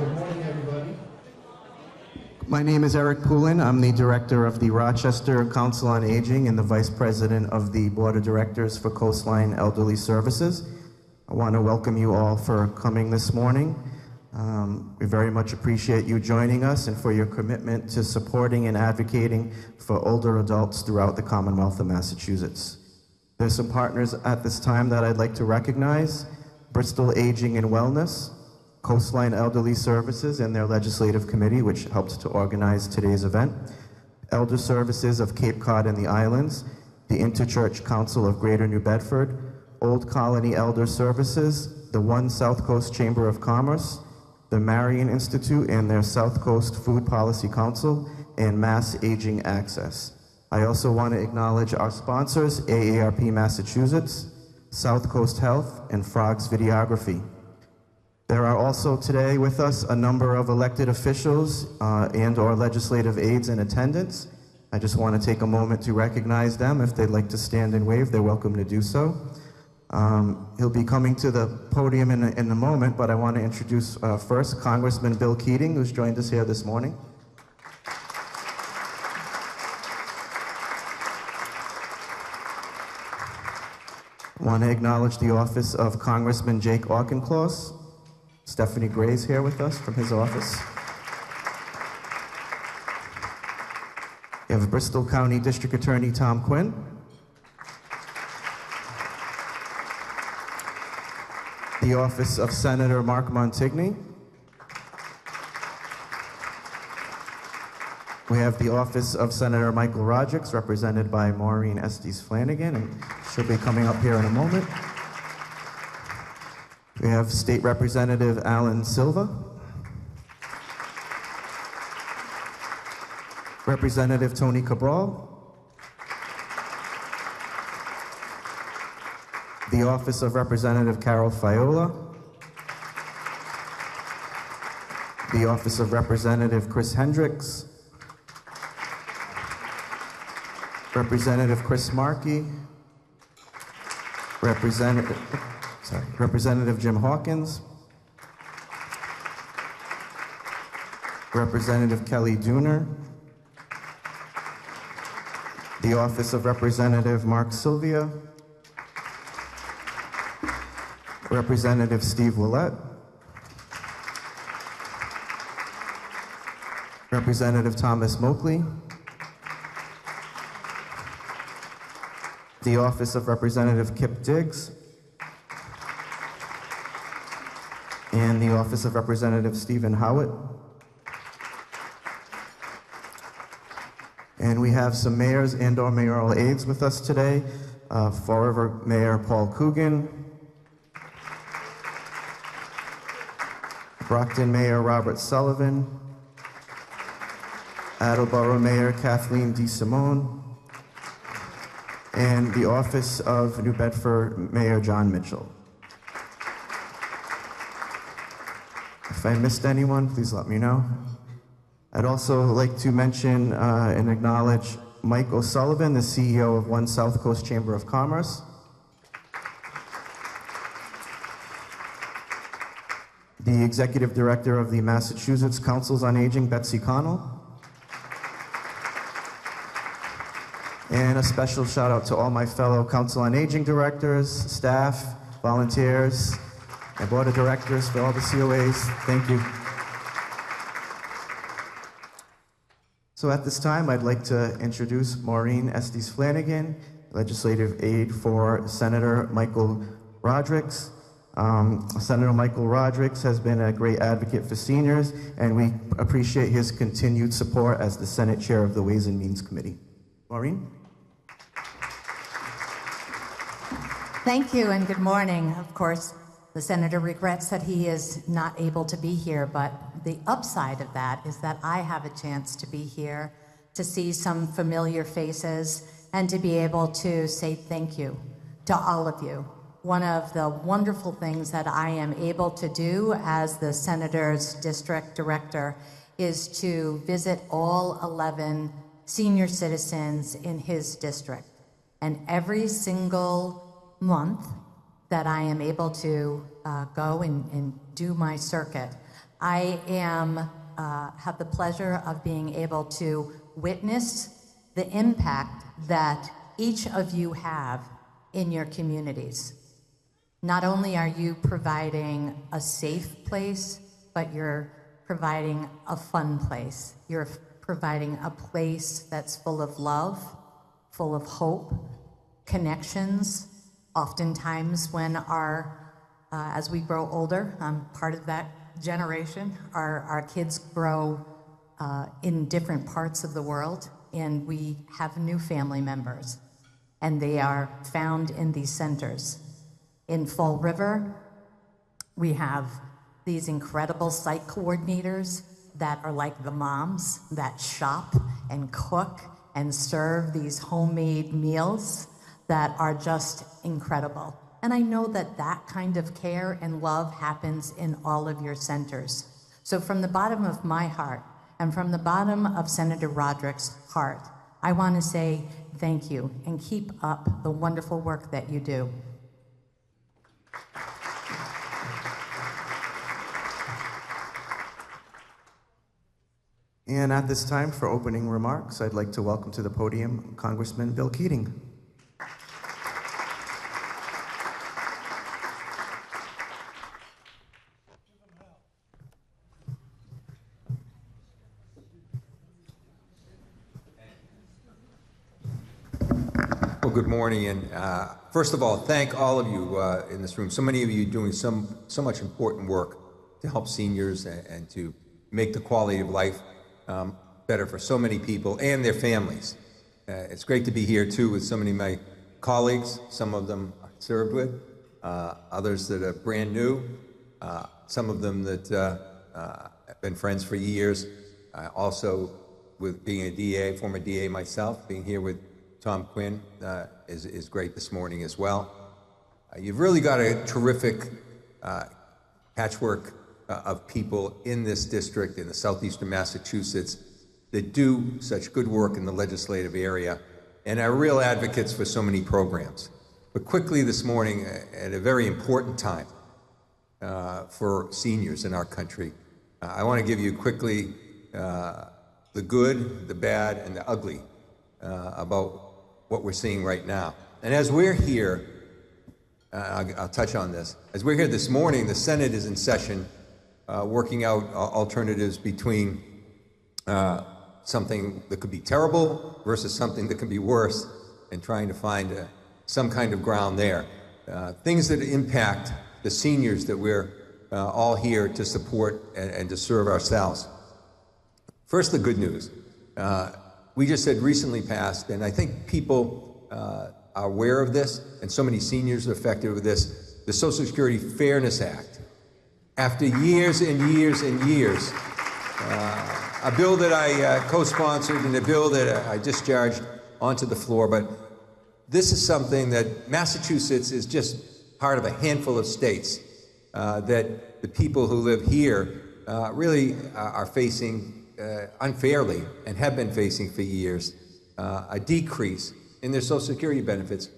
Good morning, everybody. My name is Eric Poulin. I'm the director of the Rochester Council on Aging and the vice president of the board of directors for Coastline Elderly Services. I want to welcome you all for coming this morning. We very much appreciate you joining us and for your commitment to supporting and advocating for older adults throughout the Commonwealth of Massachusetts. There's some partners at this time that I'd like to recognize: Bristol Aging and Wellness, Coastline Elderly Services and their legislative committee, which helped to organize today's event, Elder Services of Cape Cod and the Islands, the Interchurch Council of Greater New Bedford, Old Colony Elder Services, the One Southcoast Chamber of Commerce, the Marion Institute and their Southcoast Food Policy Council, and Mass Aging Access. I also want to acknowledge our sponsors, AARP Massachusetts, Southcoast Health, and Frogs Videography. There are also today with us a number of elected officials and or legislative aides in attendance. I just want to take a moment to recognize them. If they'd like to stand and wave, they're welcome to do so. He'll be coming to the podium in a moment, but I want to introduce first Congressman Bill Keating, who's joined us here this morning. I want to acknowledge the office of Congressman Jake Auchincloss. Stephanie Gray's here with us from his office. We have Bristol County District Attorney Tom Quinn. The office of Senator Mark Montigny. We have the office of Senator Michael Rodrigues, represented by Maureen Estes Flanagan, and she'll be coming up here in a moment. We have State Representative Alan Silva, Representative Tony Cabral, the office of Representative Carol Fiola, the office of Representative Chris Hendricks, Representative Chris Markey, Representative Jim Hawkins, Representative Kelly Dooner, the office of Representative Mark Sylvia, Representative Steve Willett, Representative Thomas Moakley, the office of Representative Kip Diggs, and the office of Representative Stephen Howitt. And we have some mayors and or mayoral aides with us today. Fall River Mayor Paul Coogan, Brockton Mayor Robert Sullivan, Attleboro Mayor Kathleen DeSimone, and the office of New Bedford Mayor John Mitchell. If I missed anyone, please let me know. I'd also like to mention and acknowledge Mike O'Sullivan, the CEO of One Southcoast Chamber of Commerce. The Executive Director of the Massachusetts Councils on Aging, Betsey Connell. And a special shout out to all my fellow Council on Aging directors, staff, volunteers, my board of directors for all the COAs. Thank you. So at this time, I'd like to introduce Maureen Estes Flanagan, legislative aide for Senator Michael Rodrigues. Senator Michael Rodrigues has been a great advocate for seniors, and we appreciate his continued support as the Senate Chair of the Ways and Means Committee. Maureen? Thank you and good morning. Of course, the Senator regrets that he is not able to be here, but the upside of that is that I have a chance to be here, to see some familiar faces, and to be able to say thank you to all of you. One of the wonderful things that I am able to do as the Senator's district director is to visit all 11 senior citizens in his district. And every single month that I am able to go and do my circuit, have the pleasure of being able to witness the impact that each of you have in your communities. Not only are you providing a safe place, but you're providing a fun place. You're providing a place that's full of love, full of hope, connections. Oftentimes when as we grow older, I'm part of that generation, our kids grow in different parts of the world, and we have new family members, and they are found in these centers. In Fall River, we have these incredible site coordinators that are like the moms that shop and cook and serve these homemade meals that are just incredible. And I know that that kind of care and love happens in all of your centers. So from the bottom of my heart and from the bottom of Senator Rodrigues' heart, I want to say thank you and keep up the wonderful work that you do. And at this time, for opening remarks, I'd like to welcome to the podium Congressman Bill Keating. Well, good morning, and first of all, thank all of you in this room. So many of you doing so much important work to help seniors and to make the quality of life better for so many people and their families. It's great to be here too with so many of my colleagues, some of them I served with, others that are brand new, some of them that have been friends for years. Also, with being a DA, former DA myself, being here with Tom Quinn is great this morning as well. You've really got a terrific patchwork of people in this district in the southeastern Massachusetts that do such good work in the legislative area and are real advocates for so many programs. But quickly this morning, at a very important time for seniors in our country, I want to give you quickly the good, the bad, and the ugly about what we're seeing right now. And as we're here, I'll touch on this. As we're here this morning, the Senate is in session working out alternatives between something that could be terrible versus something that can be worse, and trying to find some kind of ground there. Things that impact the seniors that we're all here to support and to serve ourselves. First, the good news. We just had recently passed, and I think people are aware of this, and so many seniors are affected with this, the Social Security Fairness Act. After years and years and years, a bill that I co-sponsored and a bill that I discharged onto the floor, but this is something that Massachusetts is just part of a handful of states that the people who live here really are facing unfairly, and have been facing for years, a decrease in their Social Security benefits,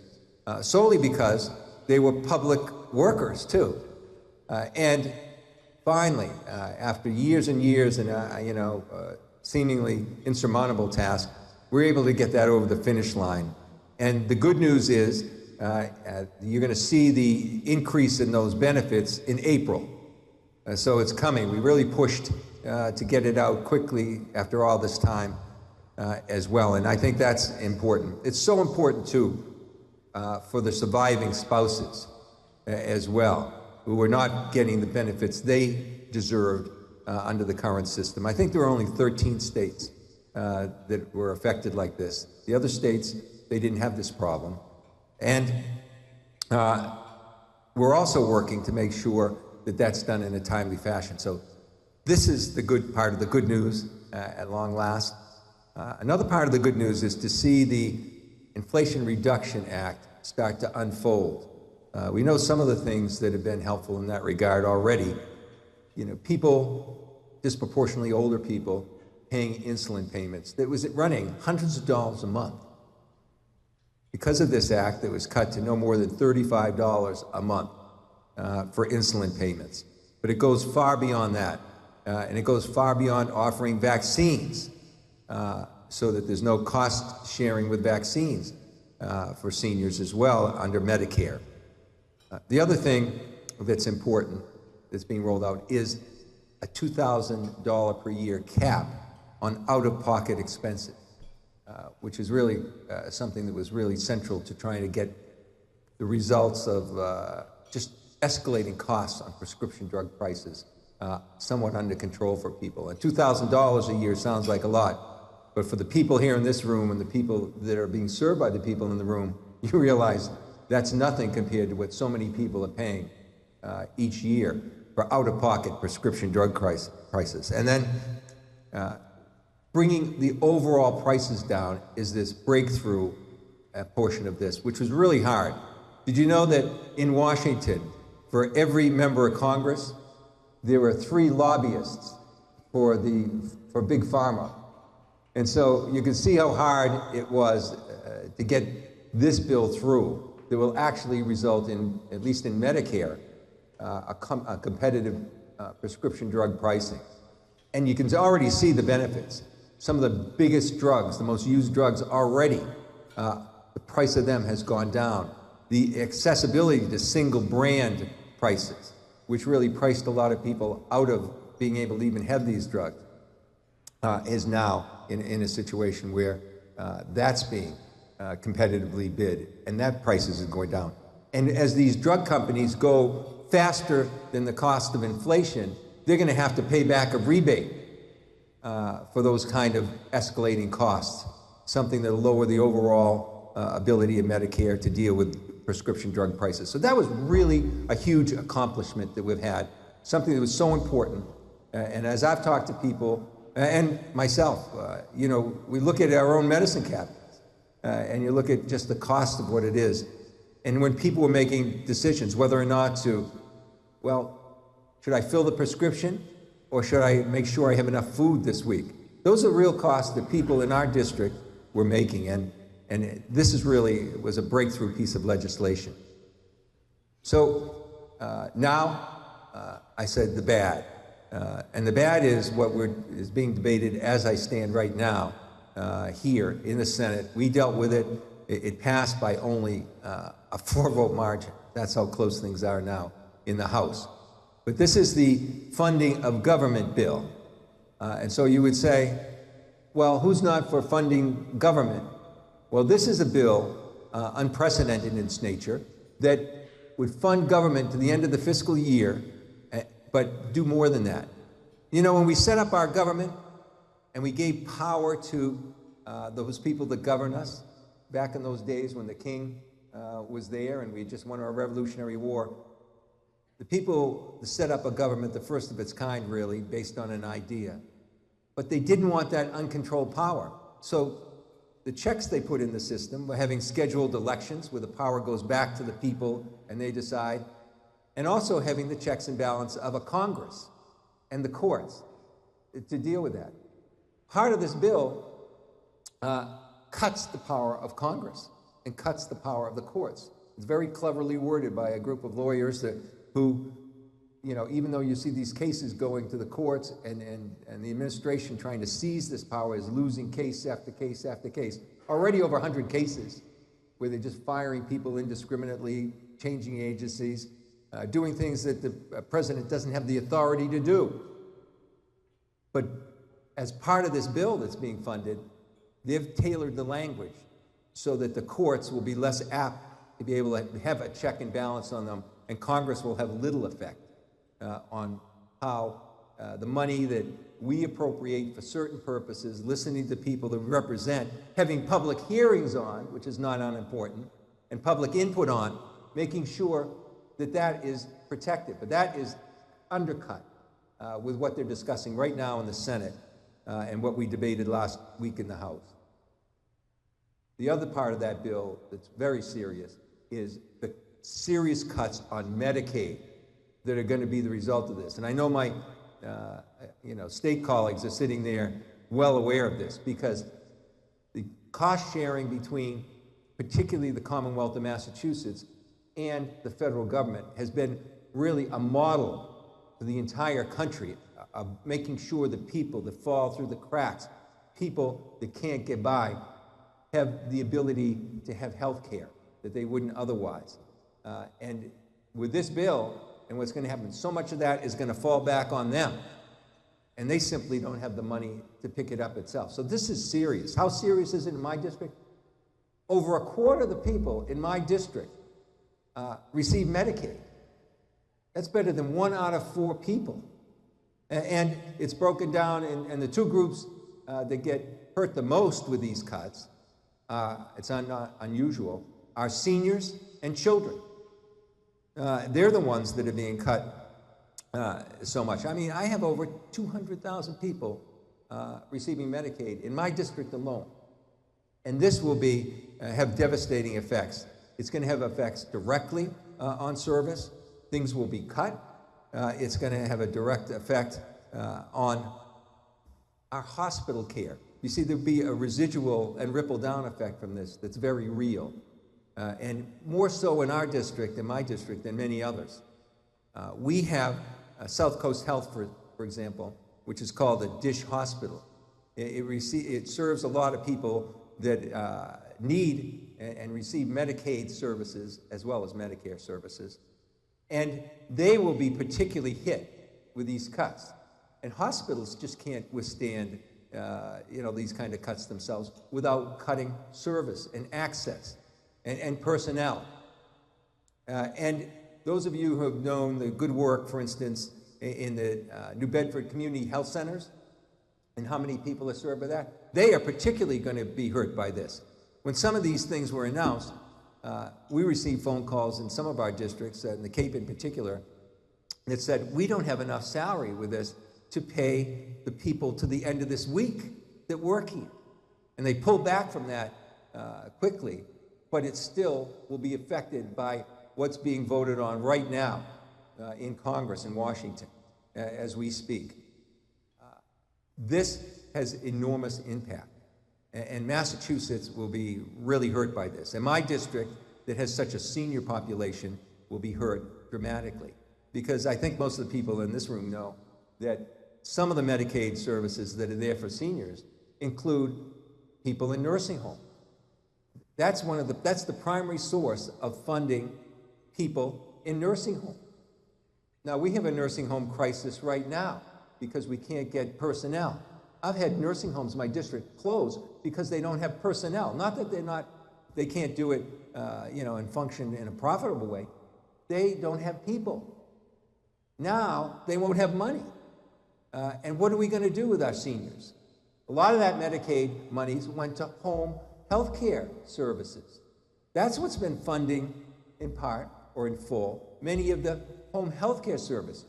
solely because they were public workers too. And finally, after years and years and seemingly insurmountable task, we're able to get that over the finish line. And the good news is you're going to see the increase in those benefits in April. So it's coming. We really pushed to get it out quickly after all this time as well. And I think that's important. It's so important too for the surviving spouses as well, who are not getting the benefits they deserved under the current system. I think there are only 13 states that were affected like this. The other states, they didn't have this problem. And we're also working to make sure that that's done in a timely fashion. So this is the good part of the good news at long last. Another part of the good news is to see the Inflation Reduction Act start to unfold. We know some of the things that have been helpful in that regard already. People, disproportionately older people, paying insulin payments that was running hundreds of dollars a month. Because of this act, it was cut to no more than $35 a month for insulin payments. But it goes far beyond that. and it goes far beyond offering vaccines, so that there's no cost sharing with vaccines for seniors as well under Medicare. The other thing that's important that's being rolled out is a $2,000 per year cap on out-of-pocket expenses, which is really something that was really central to trying to get the results of just escalating costs on prescription drug prices somewhat under control for people. And $2,000 a year sounds like a lot, but for the people here in this room and the people that are being served by the people in the room, you realize that's nothing compared to what so many people are paying each year for out-of-pocket prescription drug prices. And then bringing the overall prices down is this breakthrough portion of this, which was really hard. Did you know that in Washington, for every member of Congress, there were 3 lobbyists for Big Pharma? And so you can see how hard it was to get this bill through that will actually result in, at least in Medicare, a competitive prescription drug pricing. And you can already see the benefits. Some of the biggest drugs, the most used drugs already, the price of them has gone down. The accessibility to single brand prices, which really priced a lot of people out of being able to even have these drugs, is now in a situation where that's being competitively bid, and that prices is going down. And as these drug companies go faster than the cost of inflation, they're going to have to pay back a rebate for those kind of escalating costs, something that will lower the overall ability of Medicare to deal with prescription drug prices. So that was really a huge accomplishment that we've had, something that was so important. And as I've talked to people, and myself, you know, we look at our own medicine cabinets, and you look at just the cost of what it is. And when people were making decisions whether or not to, well, should I fill the prescription or should I make sure I have enough food this week? Those are real costs that people in our district were making, and this is really was a breakthrough piece of legislation. So now I said the bad, and the bad is what is being debated as I stand right now here in the Senate. We dealt with it. It passed by only a 4-vote margin. That's how close things are now in the House. But this is the funding of government bill. And so you would say, well, who's not for funding government? Well, this is a bill, unprecedented in its nature, that would fund government to the end of the fiscal year, but do more than that. You know, when we set up our government and we gave power to those people that govern us, back in those days when the king was there and we just won our Revolutionary War, the people set up a government, the first of its kind, really, based on an idea. But they didn't want that uncontrolled power. So the checks they put in the system were having scheduled elections where the power goes back to the people and they decide, and also having the checks and balance of a Congress and the courts to deal with that. Part of this bill cuts the power of Congress and cuts the power of the courts. It's very cleverly worded by a group of lawyers who, you know, even though you see these cases going to the courts and the administration trying to seize this power is losing case after case after case. Already over 100 cases where they're just firing people indiscriminately, changing agencies, doing things that the president doesn't have the authority to do. But as part of this bill that's being funded, they've tailored the language so that the courts will be less apt to be able to have a check and balance on them, and Congress will have little effect on how the money that we appropriate for certain purposes, listening to people that we represent, having public hearings on, which is not unimportant, and public input on, making sure that that is protected. But that is undercut with what they're discussing right now in the Senate and what we debated last week in the House. The other part of that bill that's very serious is the serious cuts on Medicaid that are going to be the result of this. And I know my state colleagues are sitting there well aware of this, because the cost sharing between particularly the Commonwealth of Massachusetts and the federal government has been really a model for the entire country, making sure the people that fall through the cracks, people that can't get by, have the ability to have health care that they wouldn't otherwise. And with this bill, and what's going to happen, so much of that is going to fall back on them. And they simply don't have the money to pick it up itself. So this is serious. How serious is it in my district? Over a quarter of the people in my district receive Medicaid. That's better than 1 out of 4 people. And it's broken down, and the two groups that get hurt the most with these cuts, it's not unusual, are seniors and children. They're the ones that are being cut so much. I mean, I have over 200,000 people receiving Medicaid in my district alone. And this will have devastating effects. It's going to have effects directly on service. Things will be cut. It's going to have a direct effect on our hospital care. You see, there'll be a residual and ripple down effect from this that's very real. And more so in our district, in my district, than many others. We have Southcoast Health, for example, which is called a DISH hospital. It serves a lot of people that need and receive Medicaid services as well as Medicare services. And they will be particularly hit with these cuts. And hospitals just can't withstand these kind of cuts themselves without cutting service and access and personnel. And those of you who have known the good work, for instance, in the New Bedford Community Health Centers, and how many people are served by that, they are particularly going to be hurt by this. When some of these things were announced, we received phone calls in some of our districts, in the Cape in particular, that said, we don't have enough salary with this to pay the people to the end of this week that work here. And they pulled back from that quickly, but it still will be affected by what's being voted on right now in Congress in Washington as we speak. This has enormous impact, and Massachusetts will be really hurt by this. And my district, that has such a senior population, will be hurt dramatically, because I think most of the people in this room know that some of the Medicaid services that are there for seniors include people in nursing homes. That's the primary source of funding people in nursing homes. Now, we have a nursing home crisis right now because we can't get personnel. I've had nursing homes in my district close because they don't have personnel. Not that they can't do it, and function in a profitable way. They don't have people. Now, they won't have money. And what are we going to do with our seniors? A lot of that Medicaid monies went to home health care services. That's what's been funding, in part or in full, many of the home health care services,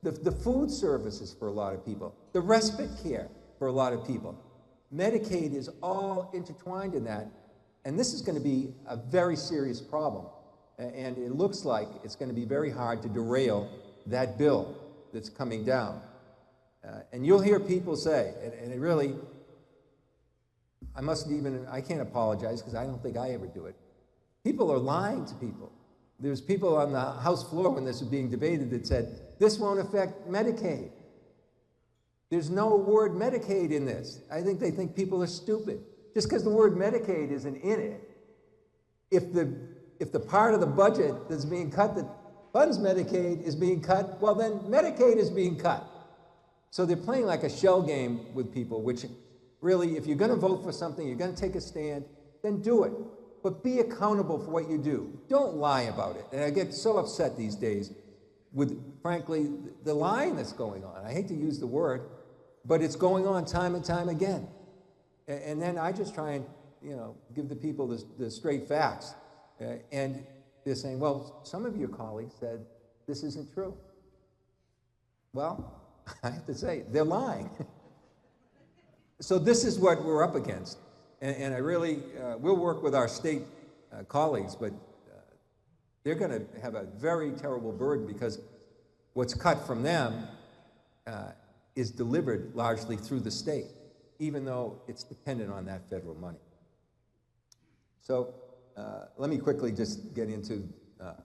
the food services for a lot of people, the respite care for a lot of people. Medicaid is all intertwined in that, and this is going to be a very serious problem. And it looks like it's going to be very hard to derail that bill that's coming down. And you'll hear people say, and it really, I can't apologize because I don't think I ever do it. People are lying to people. There's people on the House floor when this was being debated that said, this won't affect Medicaid. There's no word Medicaid in this. I think they think people are stupid. Just because the word Medicaid isn't in it, if the part of the budget that's being cut that funds Medicaid is being cut, well then Medicaid is being cut. So they're playing like a shell game with people, which really, if you're going to vote for something, you're going to take a stand, then do it. But be accountable for what you do. Don't lie about it. And I get so upset these days with, frankly, the lying that's going on. I hate to use the word, but it's going on time and time again. And then I just try and, give the people the straight facts. And they're saying, well, some of your colleagues said this isn't true. Well, I have to say, they're lying. So this is what we're up against. And I really, we'll work with our state colleagues, but they're going to have a very terrible burden because what's cut from them is delivered largely through the state, even though it's dependent on that federal money. So let me quickly just get into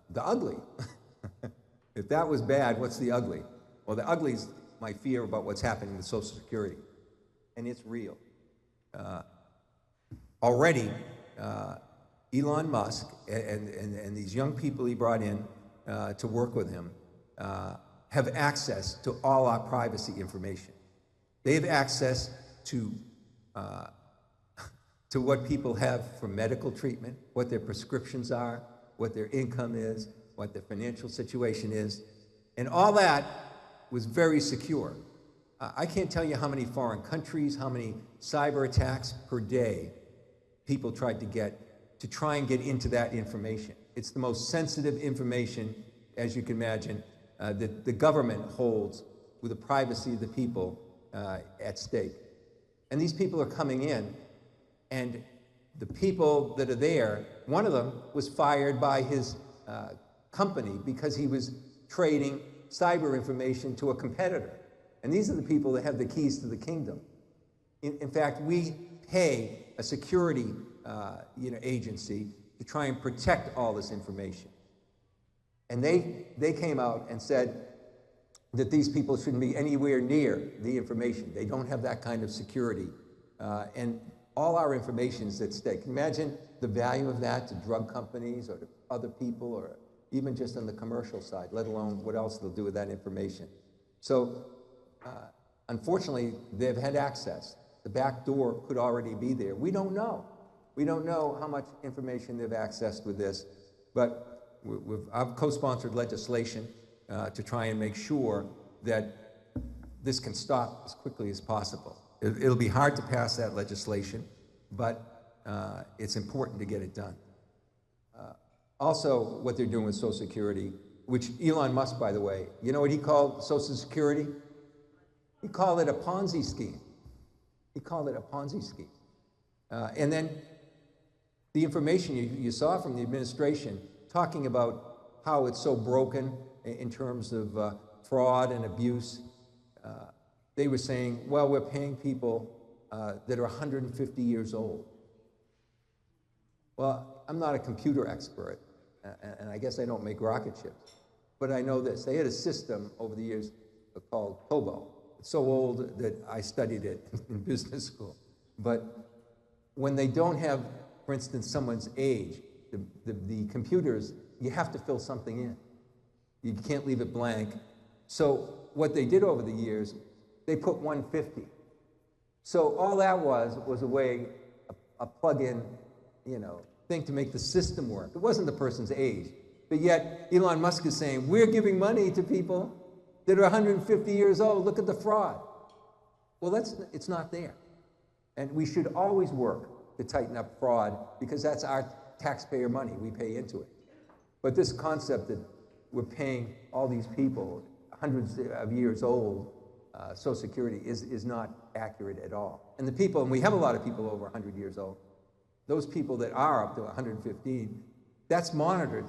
the ugly. If that was bad, what's the ugly? Well, the ugly is my fear about what's happening with Social Security, and it's real. Already, Elon Musk and these young people he brought in to work with him have access to all our privacy information. They have access to what people have for medical treatment, what their prescriptions are, what their income is, what their financial situation is, and all that was very secure. I can't tell you how many foreign countries, how many cyber attacks per day people tried to try and get into that information. It's the most sensitive information, as you can imagine, that the government holds with the privacy of the people at stake. And these people are coming in, and the people that are there, one of them was fired by his company because he was trading cyber information to a competitor. And these are the people that have the keys to the kingdom. In fact, we pay a security agency to try and protect all this information. And they came out and said that these people shouldn't be anywhere near the information. They don't have that kind of security. And all our information is at stake. Imagine the value of that to drug companies or to other people, or even just on the commercial side, let alone what else they'll do with that information. So unfortunately, they've had access. The back door could already be there. We don't know. We don't know how much information they've accessed with this, but I've co-sponsored legislation to try and make sure that this can stop as quickly as possible. It'll be hard to pass that legislation, but it's important to get it done. Also, what they're doing with Social Security, which Elon Musk, by the way, you know what he called Social Security? He called it a Ponzi scheme. He called it a Ponzi scheme. And then the information you saw from the administration talking about how it's so broken in terms of fraud and abuse, they were saying, well, we're paying people that are 150 years old. Well, I'm not a computer expert, and I guess I don't make rocket ships, but I know this. They had a system over the years called COBOL. It's so old that I studied it in business school. But when they don't have, for instance, someone's age, the computers, you have to fill something in. You can't leave it blank. So what they did over the years, they put 150. So all that was a way, a plug-in, thing to make the system work. It wasn't the person's age. But yet, Elon Musk is saying, we're giving money to people that are 150 years old. Look at the fraud. Well, it's not there. And we should always work to tighten up fraud because that's our taxpayer money. We pay into it. But this concept that we're paying all these people hundreds of years old Social Security is not accurate at all. And the people, and we have a lot of people over 100 years old, those people that are up to 115, that's monitored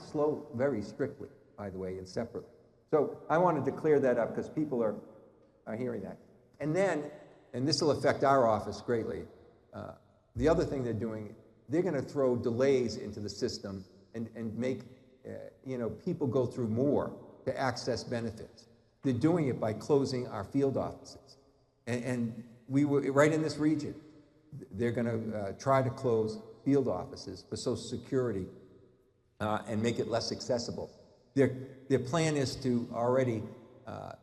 very strictly, by the way, and separately. So I wanted to clear that up because people are hearing that. And then, and this will affect our office greatly, the other thing they're doing, they're going to throw delays into the system and make people go through more to access benefits. They're doing it by closing our field offices. And we were right in this region. They're going to try to close field offices for Social Security and make it less accessible. Their plan is to already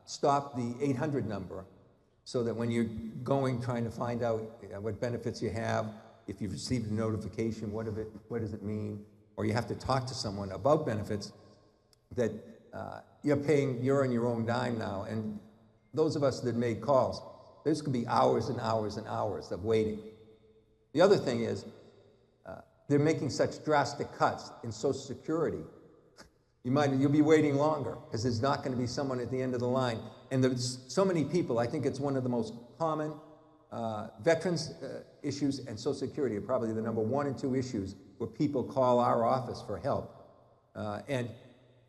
stop the 800 number so that when you're trying to find out what benefits you have, if you've received a notification, what does it mean, or you have to talk to someone about benefits, that you're on your own dime now. And those of us that made calls, there's going to be hours and hours and hours of waiting. The other thing is, they're making such drastic cuts in Social Security. You'll be waiting longer because there's not going to be someone at the end of the line. And there's so many people. I think it's one of the most common veterans issues, and Social Security are probably the number 1 and 2 issues where people call our office for help. And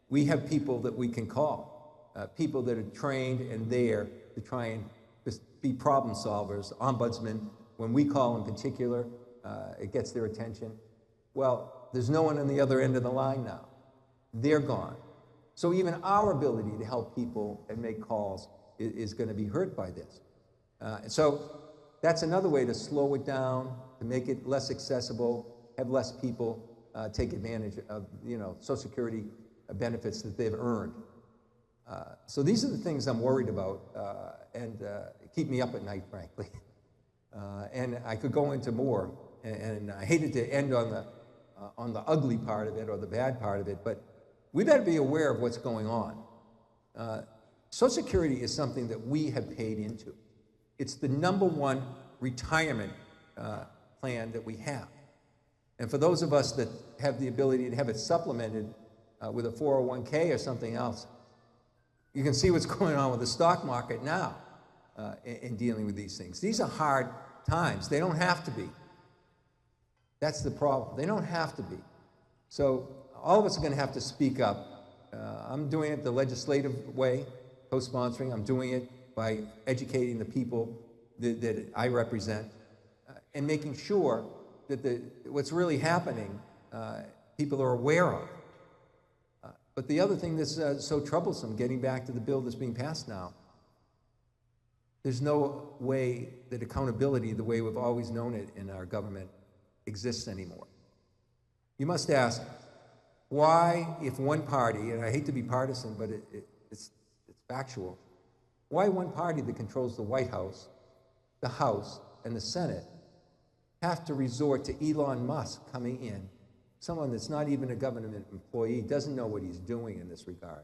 we have people that we can call, people that are trained and there to try and just be problem solvers. Ombudsman, when we call in particular, it gets their attention. Well, there's no one on the other end of the line now. They're gone. So even our ability to help people and make calls is going to be hurt by this. And so that's another way to slow it down, to make it less accessible, have less people take advantage of, Social Security benefits that they've earned. So these are the things I'm worried about and keep me up at night, frankly. And I could go into more, and I hated to end on the ugly part of it or the bad part of it, but we better be aware of what's going on. Social Security is something that we have paid into. It's the #1 retirement plan that we have. And for those of us that have the ability to have it supplemented with a 401k or something else, you can see what's going on with the stock market now in dealing with these things. These are hard times. They don't have to be. That's the problem. They don't have to be. So all of us are going to have to speak up. I'm doing it the legislative way, co-sponsoring. I'm doing it by educating the people that I represent and making sure that what's really happening, people are aware of. But the other thing that's so troublesome, getting back to the bill that's being passed now, there's no way that accountability, the way we've always known it in our government, exists anymore. You must ask, why, if one party, and I hate to be partisan, but it's factual, why one party that controls the White House, the House, and the Senate have to resort to Elon Musk coming in, someone that's not even a government employee, doesn't know what he's doing in this regard,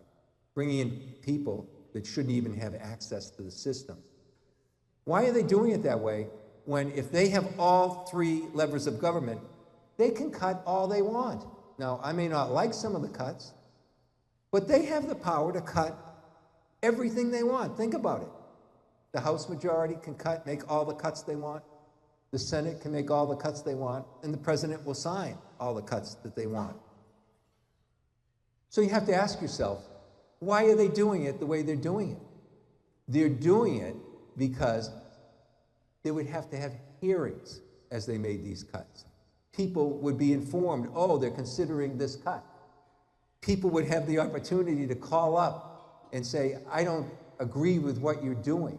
bringing in people that shouldn't even have access to the system. Why are they doing it that way when if they have all 3 levers of government, they can cut all they want? Now, I may not like some of the cuts, but they have the power to cut everything they want. Think about it. The House majority can make all the cuts they want. The Senate can make all the cuts they want, and the president will sign all the cuts that they want. So you have to ask yourself, why are they doing it the way they're doing it? They're doing it because they would have to have hearings as they made these cuts. People would be informed, oh, they're considering this cut. People would have the opportunity to call up and say, I don't agree with what you're doing.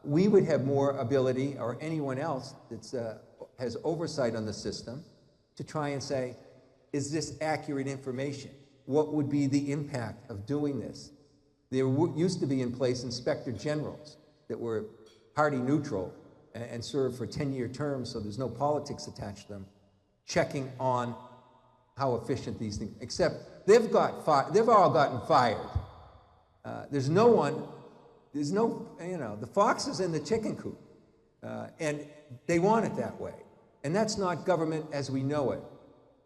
We would have more ability, or anyone else that has oversight on the system, to try and say, is this accurate information? What would be the impact of doing this? There used to be in place inspector generals that were party neutral and served for 10-year terms, so there's no politics attached to them, checking on how efficient these things, except they've all gotten fired. There's no, the fox is in the chicken coop, and they want it that way. And that's not government as we know it.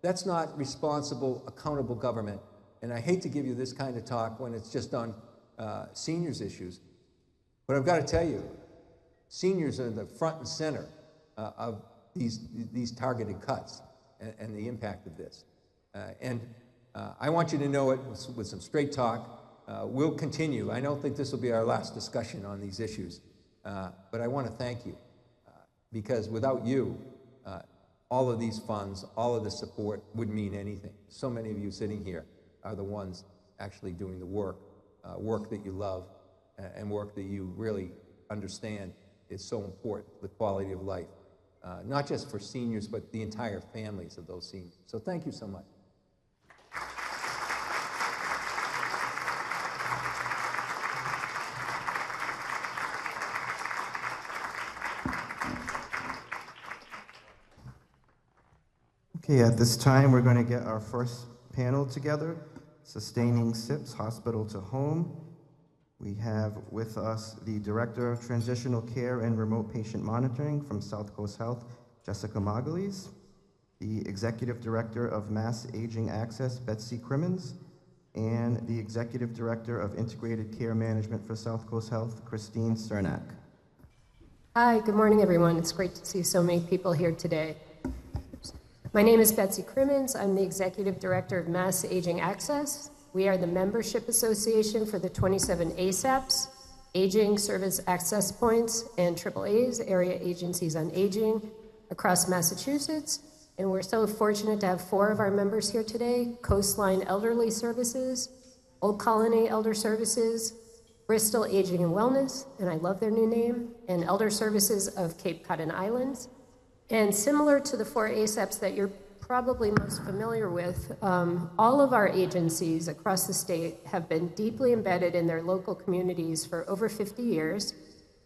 That's not responsible, accountable government. And I hate to give you this kind of talk when it's just on seniors issues, but I've got to tell you, seniors are the front and center of these targeted cuts and the impact of this. I want you to know it with some straight talk. We'll continue. I don't think this will be our last discussion on these issues, but I want to thank you because without you, all of these funds, all of the support wouldn't mean anything. So many of you sitting here are the ones actually doing the work, work that you love and work that you really understand is so important, the quality of life, not just for seniors, but the entire families of those seniors. So thank you so much. Okay, at this time, we're going to get our first panel together, Sustaining SIPs, Hospital to Home. We have with us the Director of Transitional Care and Remote Patient Monitoring from Southcoast Health, Jessica Magalhaes, the Executive Director of Mass Aging Access, Betsey Crimmins, and the Executive Director of Integrated Care Management for Southcoast Health, Christine Cernak. Hi, good morning, everyone. It's great to see so many people here today. My name is Betsey Crimmins. I'm the Executive Director of Mass Aging Access. We are the membership association for the 27 ASAPs, Aging Service Access Points, and AAAs, Area Agencies on Aging, across Massachusetts. And we're so fortunate to have 4 of our members here today: Coastline Elderly Services, Old Colony Elder Services, Bristol Aging and Wellness, and I love their new name, and Elder Services of Cape Cod and Islands. And similar to the 4 ASAPs that you're probably most familiar with, all of our agencies across the state have been deeply embedded in their local communities for over 50 years,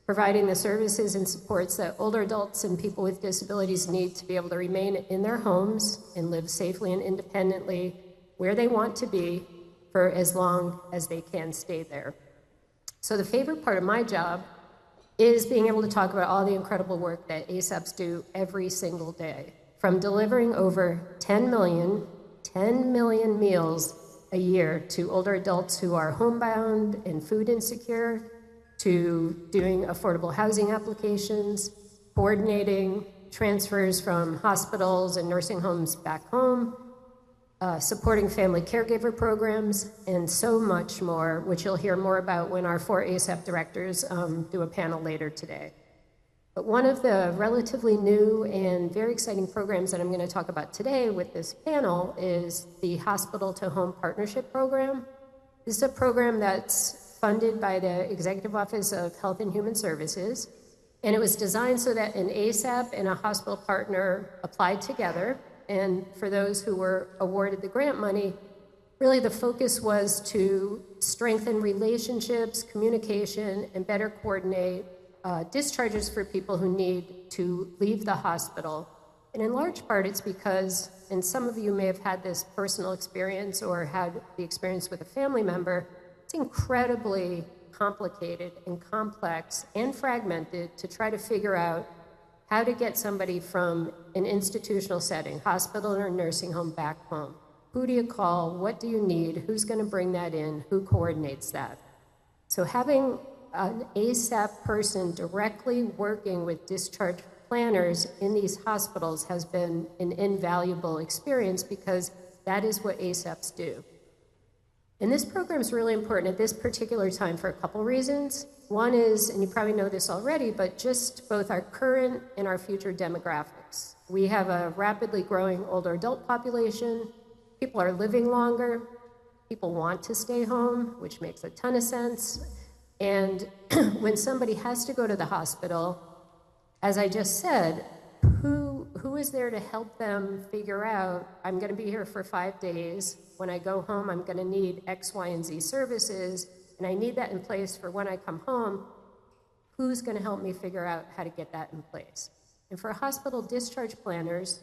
providing the services and supports that older adults and people with disabilities need to be able to remain in their homes and live safely and independently where they want to be for as long as they can stay there. So the favorite part of my job is being able to talk about all the incredible work that ASAPs do every single day, from delivering over 10 million meals a year to older adults who are homebound and food insecure, to doing affordable housing applications, coordinating transfers from hospitals and nursing homes back home, supporting family caregiver programs, and so much more, which you'll hear more about when our 4 ASAP directors do a panel later today. But one of the relatively new and very exciting programs that I'm going to talk about today with this panel is the Hospital to Home Partnership Program. This is a program that's funded by the Executive Office of Health and Human Services, and it was designed so that an ASAP and a hospital partner applied together. And for those who were awarded the grant money, really the focus was to strengthen relationships, communication, and better coordinate discharges for people who need to leave the hospital. And in large part, it's because, and some of you may have had this personal experience or had the experience with a family member, it's incredibly complicated and complex and fragmented to try to figure out how to get somebody from an institutional setting, hospital or nursing home, back home. Who do you call? What do you need? Who's going to bring that in? Who coordinates that? So having an ASAP person directly working with discharge planners in these hospitals has been an invaluable experience because that is what ASAPs do. And this program is really important at this particular time for a couple reasons. One is, and you probably know this already, but just both our current and our future demographics. We have a rapidly growing older adult population. People are living longer. People want to stay home, which makes a ton of sense. And when somebody has to go to the hospital, as I just said, who is there to help them figure out, I'm going to be here for 5 days. When I go home, I'm going to need X, Y, and Z services, and I need that in place for when I come home. Who's going to help me figure out how to get that in place? And for hospital discharge planners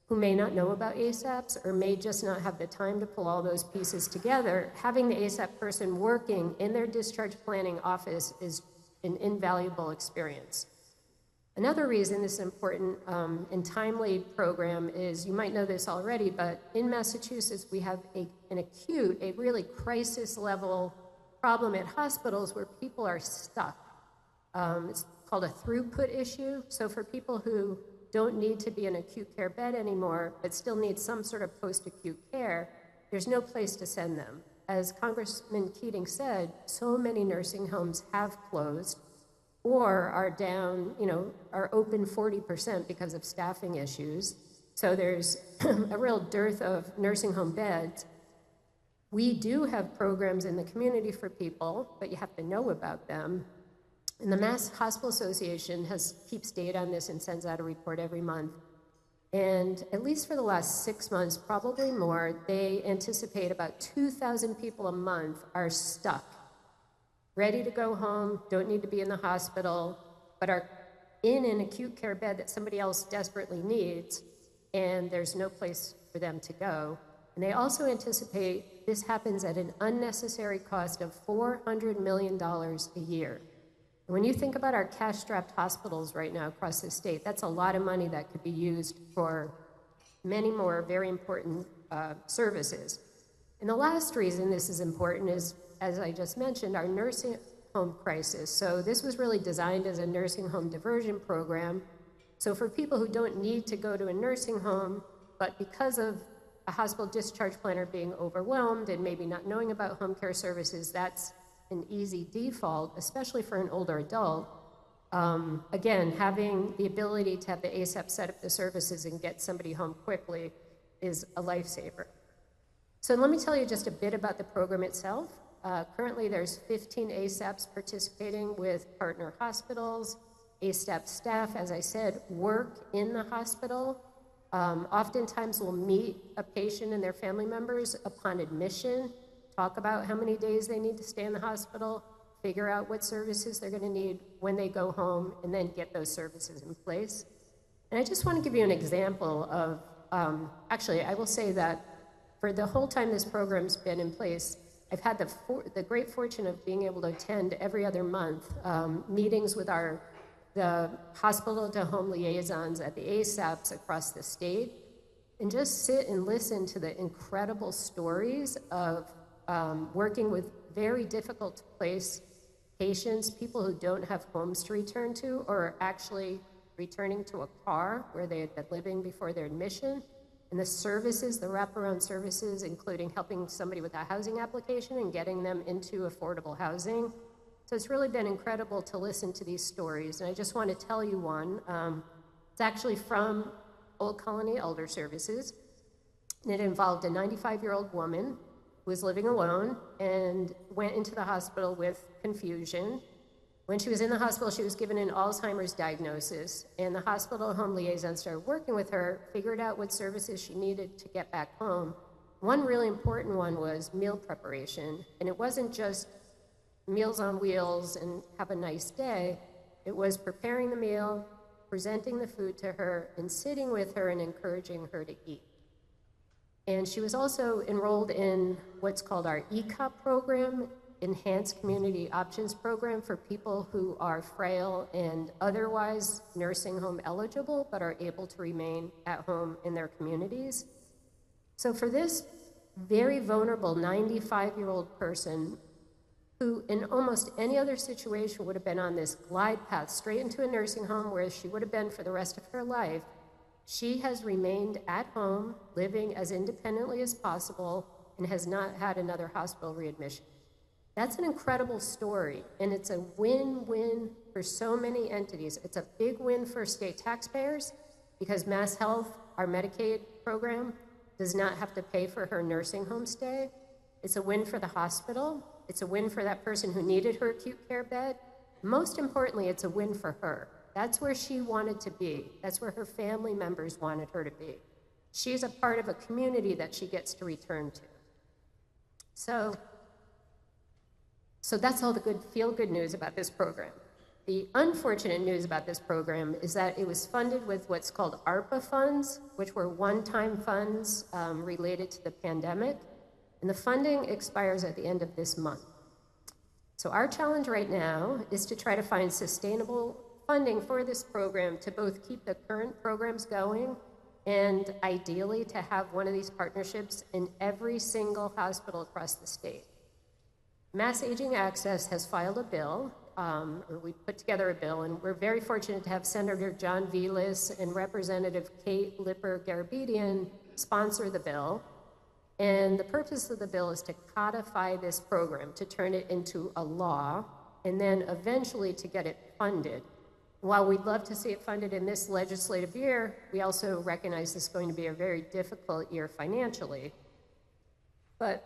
who may not know about ASAPs or may just not have the time to pull all those pieces together, having the ASAP person working in their discharge planning office is an invaluable experience. Another reason this is important and timely program is, you might know this already, but in Massachusetts we have an acute, a really crisis level problem at hospitals where people are stuck. It's called a throughput issue. So for people who don't need to be in acute care bed anymore, but still need some sort of post-acute care, there's no place to send them. As Congressman Keating said, so many nursing homes have closed or are down, are open 40% because of staffing issues. So there's a real dearth of nursing home beds. We do have programs in the community for people, but you have to know about them. And the Mass Hospital Association keeps data on this and sends out a report every month. And at least for the last 6 months, probably more, they anticipate about 2,000 people a month are stuck, ready to go home, don't need to be in the hospital, but are in an acute care bed that somebody else desperately needs, and there's no place for them to go. And they also anticipate this happens at an unnecessary cost of $400 million a year. And when you think about our cash-strapped hospitals right now across the state, that's a lot of money that could be used for many more very important services. And the last reason this is important is, as I just mentioned, our nursing home crisis. So this was really designed as a nursing home diversion program. So for people who don't need to go to a nursing home, but because of a hospital discharge planner being overwhelmed and maybe not knowing about home care services, that's an easy default, especially for an older adult. Again, having the ability to have the ASAP set up the services and get somebody home quickly is a lifesaver. So let me tell you just a bit about the program itself. Currently, there's 15 ASAPs participating with partner hospitals. ASAP staff, as I said, work in the hospital. Oftentimes we'll meet a patient and their family members upon admission, talk about how many days they need to stay in the hospital, figure out what services they're going to need when they go home, and then get those services in place. And I just want to give you an example of, actually, I will say that for the whole time this program's been in place, I've had the great fortune of being able to attend every other month meetings with the hospital-to-home liaisons at the ASAPs across the state, and just sit and listen to the incredible stories of working with very difficult-to-place patients, people who don't have homes to return to, or are actually returning to a car where they had been living before their admission, and the services, the wraparound services, including helping somebody with a housing application and getting them into affordable housing. So it's really been incredible to listen to these stories, and I just want to tell you one. It's actually from Old Colony Elder Services, and it involved a 95-year-old woman who was living alone and went into the hospital with confusion. When she was in the hospital, she was given an Alzheimer's diagnosis, and the hospital home liaison started working with her, figured out what services she needed to get back home. One really important one was meal preparation, and it wasn't just Meals on Wheels and have a nice day. It was preparing the meal, presenting the food to her, and sitting with her and encouraging her to eat. And she was also enrolled in what's called our ECOP program, Enhanced Community Options Program, for people who are frail and otherwise nursing home eligible, but are able to remain at home in their communities. So for this very vulnerable 95-year-old person, who in almost any other situation would have been on this glide path straight into a nursing home where she would have been for the rest of her life, she has remained at home, living as independently as possible, and has not had another hospital readmission. That's an incredible story, and it's a win-win for so many entities. It's a big win for state taxpayers because Mass Health, our Medicaid program, does not have to pay for her nursing home stay. It's a win for the hospital. It's a win for that person who needed her acute care bed. Most importantly, it's a win for her. That's where she wanted to be. That's where her family members wanted her to be. She's a part of a community that she gets to return to. So that's all the good, feel-good news about this program. The unfortunate news about this program is that it was funded with what's called ARPA funds, which were one-time funds related to the pandemic, and the funding expires at the end of this month. So our challenge right now is to try to find sustainable funding for this program to both keep the current programs going and ideally to have one of these partnerships in every single hospital across the state. Mass Aging Access has filed a bill, or we put together a bill, and we're very fortunate to have Senator John Velas and Representative Kate Lipper-Garabedian sponsor the bill. And the purpose of the bill is to codify this program, to turn it into a law, and then eventually to get it funded. While we'd love to see it funded in this legislative year, we also recognize this is going to be a very difficult year financially. But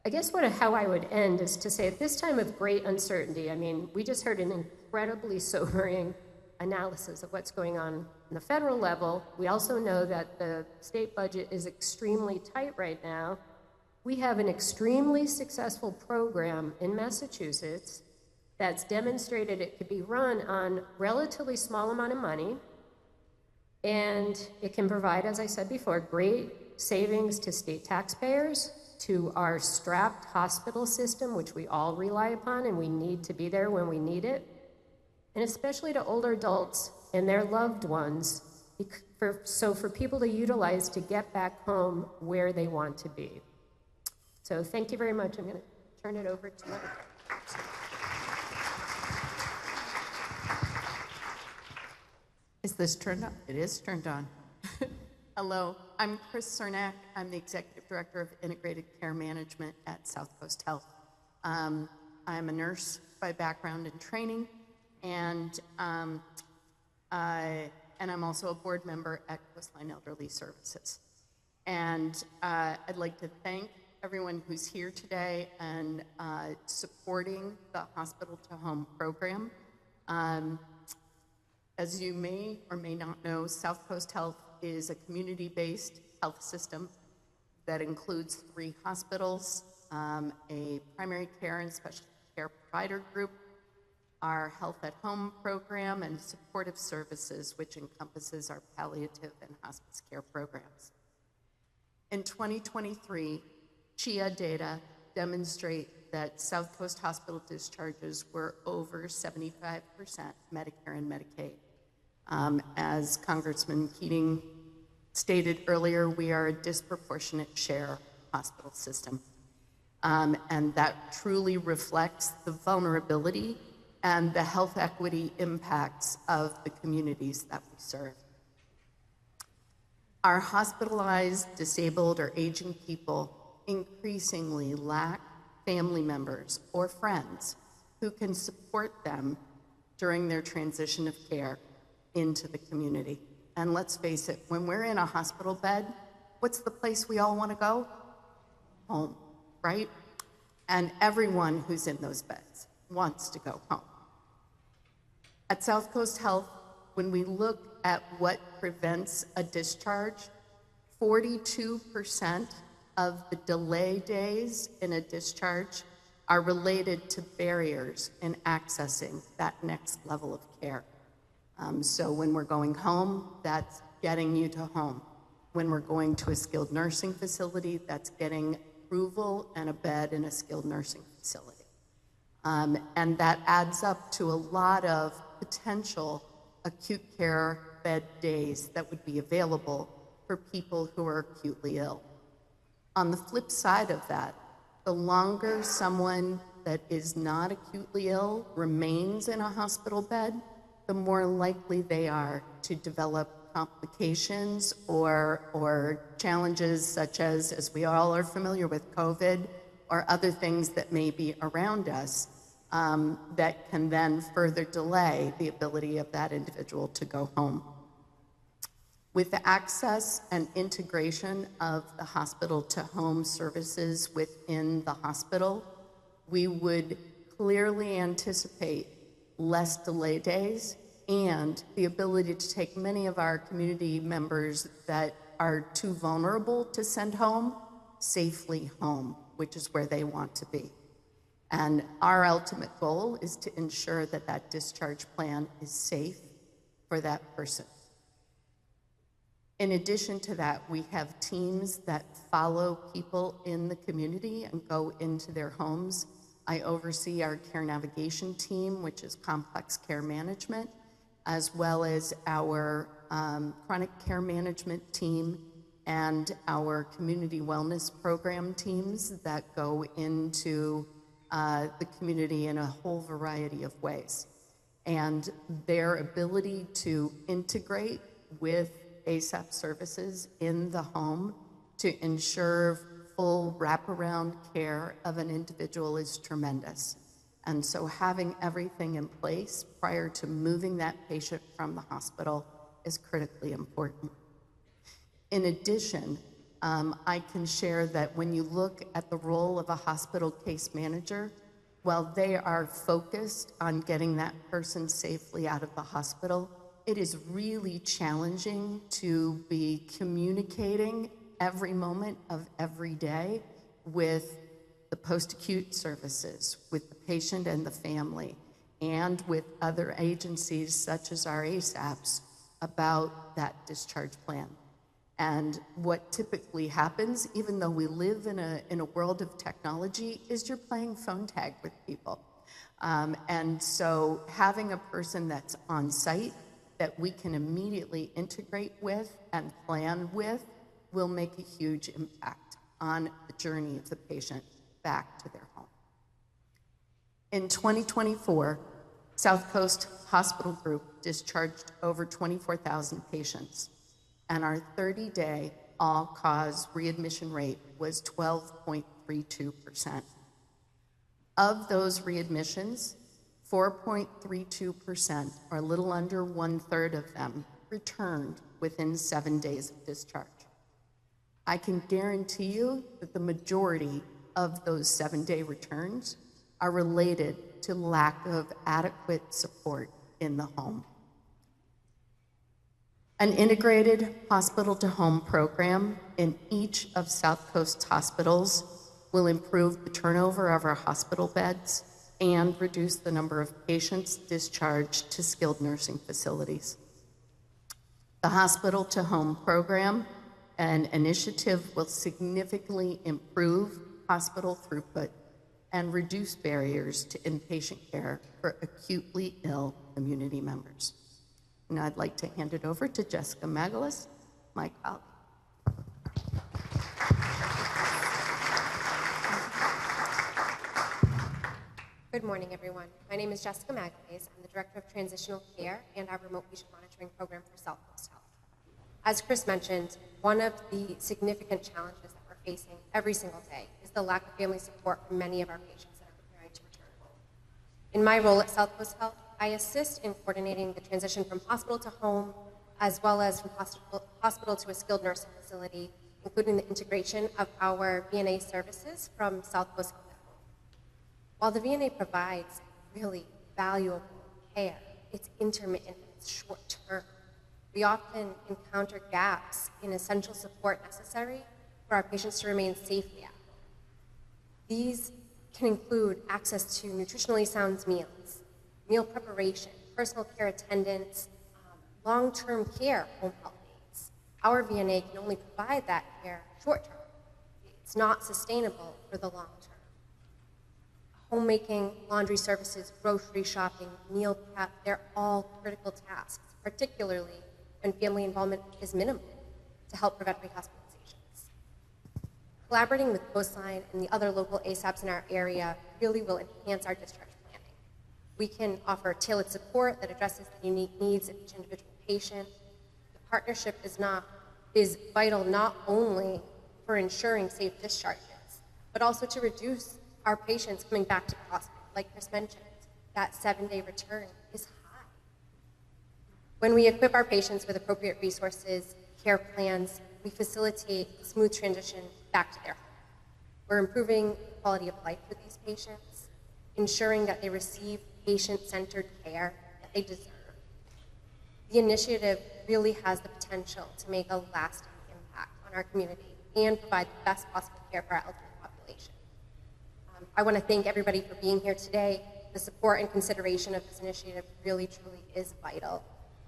I guess how I would end is to say at this time of great uncertainty, I mean, we just heard an incredibly sobering analysis of what's going on in the federal level. We also know that the state budget is extremely tight right now. We have an extremely successful program in Massachusetts that's demonstrated it could be run on relatively small amount of money, and it can provide, as I said before, great savings to state taxpayers, to our strapped hospital system, which we all rely upon, and we need to be there when we need it, and especially to older adults and their loved ones, for people to utilize to get back home where they want to be. So thank you very much. I'm going to turn it over to Mike. Is this turned on? It is turned on. Hello, I'm Chris Cernak. I'm the Executive Director of Integrated Care Management at Southcoast Health. I'm a nurse by background and training, and I'm also a board member at Coastline Elderly Services. And I'd like to thank everyone who's here today and supporting the Hospital to Home program. As you may or may not know, Southcoast Health is a community-based health system that includes 3 hospitals, a primary care and specialty care provider group, our Health at Home program, and supportive services, which encompasses our palliative and hospice care programs. In 2023, CHIA data demonstrate that Southcoast Hospital discharges were over 75% Medicare and Medicaid. As Congressman Keating stated earlier, we are a disproportionate share hospital system. And that truly reflects the vulnerability and the health equity impacts of the communities that we serve. Our hospitalized, disabled, or aging people increasingly lack family members or friends who can support them during their transition of care into the community. And let's face it, when we're in a hospital bed, what's the place we all want to go? Home, right? And everyone who's in those beds wants to go home. At Southcoast Health, when we look at what prevents a discharge, 42% of the delay days in a discharge are related to barriers in accessing that next level of care. So when we're going home, that's getting you to home. When we're going to a skilled nursing facility, that's getting approval and a bed in a skilled nursing facility. And that adds up to a lot of potential acute care bed days that would be available for people who are acutely ill. On the flip side of that, the longer someone that is not acutely ill remains in a hospital bed, the more likely they are to develop complications or challenges such as we all are familiar with, COVID, or other things that may be around us that can then further delay the ability of that individual to go home. With the access and integration of the hospital to home services within the hospital, we would clearly anticipate less delay days and the ability to take many of our community members that are too vulnerable to send home safely home, which is where they want to be. And our ultimate goal is to ensure that that discharge plan is safe for that person. In addition to that, we have teams that follow people in the community and go into their homes. I oversee our care navigation team, which is complex care management, as well as our chronic care management team and our community wellness program teams that go into the community in a whole variety of ways. And their ability to integrate with ASAP services in the home to ensure full wraparound care of an individual is tremendous. And so having everything in place prior to moving that patient from the hospital is critically important. In addition, I can share that when you look at the role of a hospital case manager, while they are focused on getting that person safely out of the hospital, it is really challenging to be communicating every moment of every day with the post-acute services, with the patient and the family, and with other agencies such as our ASAPs about that discharge plan. And what typically happens, even though we live in a world of technology, is you're playing phone tag with people. And so having a person that's on site that we can immediately integrate with and plan with will make a huge impact on the journey of the patient back to their home. In 2024, Southcoast Hospital Group discharged over 24,000 patients, and our 30-day all-cause readmission rate was 12.32%. Of those readmissions, 4.32%, or a little under 1/3 of them, returned within 7 days of discharge. I can guarantee you that the majority of those 7-day returns are related to lack of adequate support in the home. An integrated hospital-to-home program in each of Southcoast's hospitals will improve the turnover of our hospital beds and reduce the number of patients discharged to skilled nursing facilities. The hospital-to-home program, an initiative, will significantly improve hospital throughput and reduce barriers to inpatient care for acutely ill community members. And I'd like to hand it over to Jessica Magalhaes, my colleague. Good morning, everyone. My name is Jessica Magalhaes. I'm the Director of Transitional Care and our Remote Patient Monitoring Program for Southcoast Health. As Chris mentioned, one of the significant challenges that we're facing every single day is the lack of family support for many of our patients that are preparing to return home. In my role at Southcoast Health, I assist in coordinating the transition from hospital to home, as well as from hospital to a skilled nursing facility, including the integration of our VNA services from Southcoast Health. While the VNA provides really valuable care, it's intermittent and it's short term. We often encounter gaps in essential support necessary for our patients to remain safely at home. These can include access to nutritionally sound meals, meal preparation, personal care attendance, long-term care, home health aides. Our VNA can only provide that care short term. It's not sustainable for the long term. Homemaking, laundry services, grocery shopping, meal prep, they're all critical tasks, particularly when family involvement is minimal, to help prevent rehospitalizations. Collaborating with Coastline and the other local ASAPs in our area really will enhance our discharge planning. We can offer tailored support that addresses the unique needs of each individual patient. The partnership is vital not only for ensuring safe discharges, but also to reduce our patients coming back to the hospital. Like Chris mentioned, that 7-day return is high. When we equip our patients with appropriate resources, care plans, we facilitate a smooth transition back to their home. We're improving the quality of life for these patients, ensuring that they receive patient-centered care that they deserve. The initiative really has the potential to make a lasting impact on our community and provide the best possible care for our elderly population. I want to thank everybody for being here today. The support and consideration of this initiative really, truly is vital.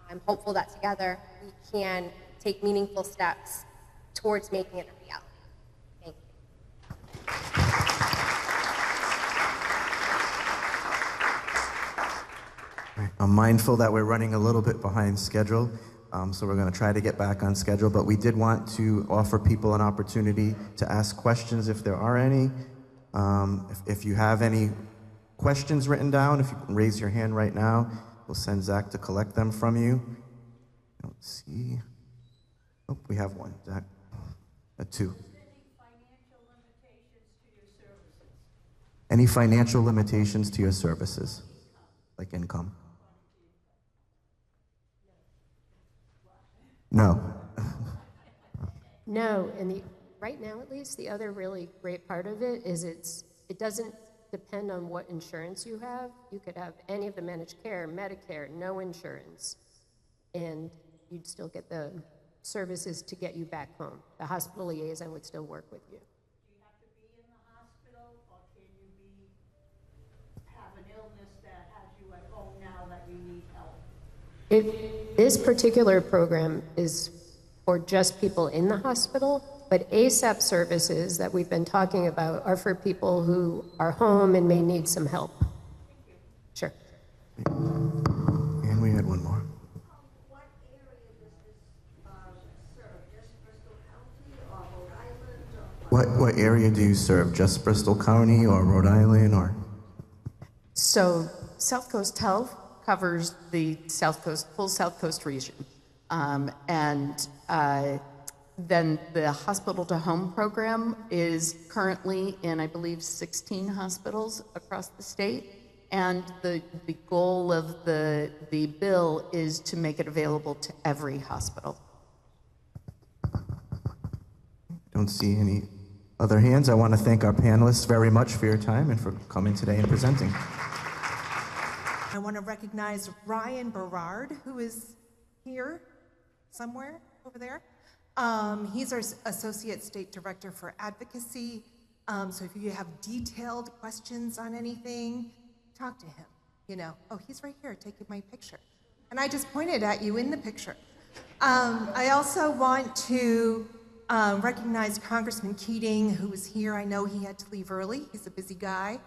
I'm hopeful that together we can take meaningful steps towards making it a reality. Thank you. I'm mindful that we're running a little bit behind schedule, so we're going to try to get back on schedule, but we did want to offer people an opportunity to ask questions if there are any. If you have any questions written down, if you can raise your hand right now, we'll send Zach to collect them from you. I don't see. Oh, we have one, Zach. Two. Any financial limitations to your services, like income? No. No, and right now at least, the other really great part of it is it doesn't depend on what insurance you have. You could have any of the managed care, Medicare, no insurance, and you'd still get the services to get you back home. The hospital liaison would still work with you. Do you have to be in the hospital, or can you have an illness that has you at home now that you need help? This particular program is for just people in the hospital, but ASAP services that we've been talking about are for people who are home and may need some help. Sure. And we had one more. What area does this serve? Just Bristol County or Rhode Island? What area do you serve? Just Bristol County or Rhode Island or? So Southcoast Health covers the full Southcoast region. Then the hospital-to-home program is currently in, I believe, 16 hospitals across the state. And the goal of the bill is to make it available to every hospital. don't see any other hands. I want to thank our panelists very much for your time and for coming today and presenting. I want to recognize Ryan Berard, who is here somewhere over there. He's our Associate State Director for Advocacy. So if you have detailed questions on anything, talk to him. You know, oh, he's right here taking my picture. And I just pointed at you in the picture. I also want to recognize Congressman Keating, who was here. I know he had to leave early. He's a busy guy.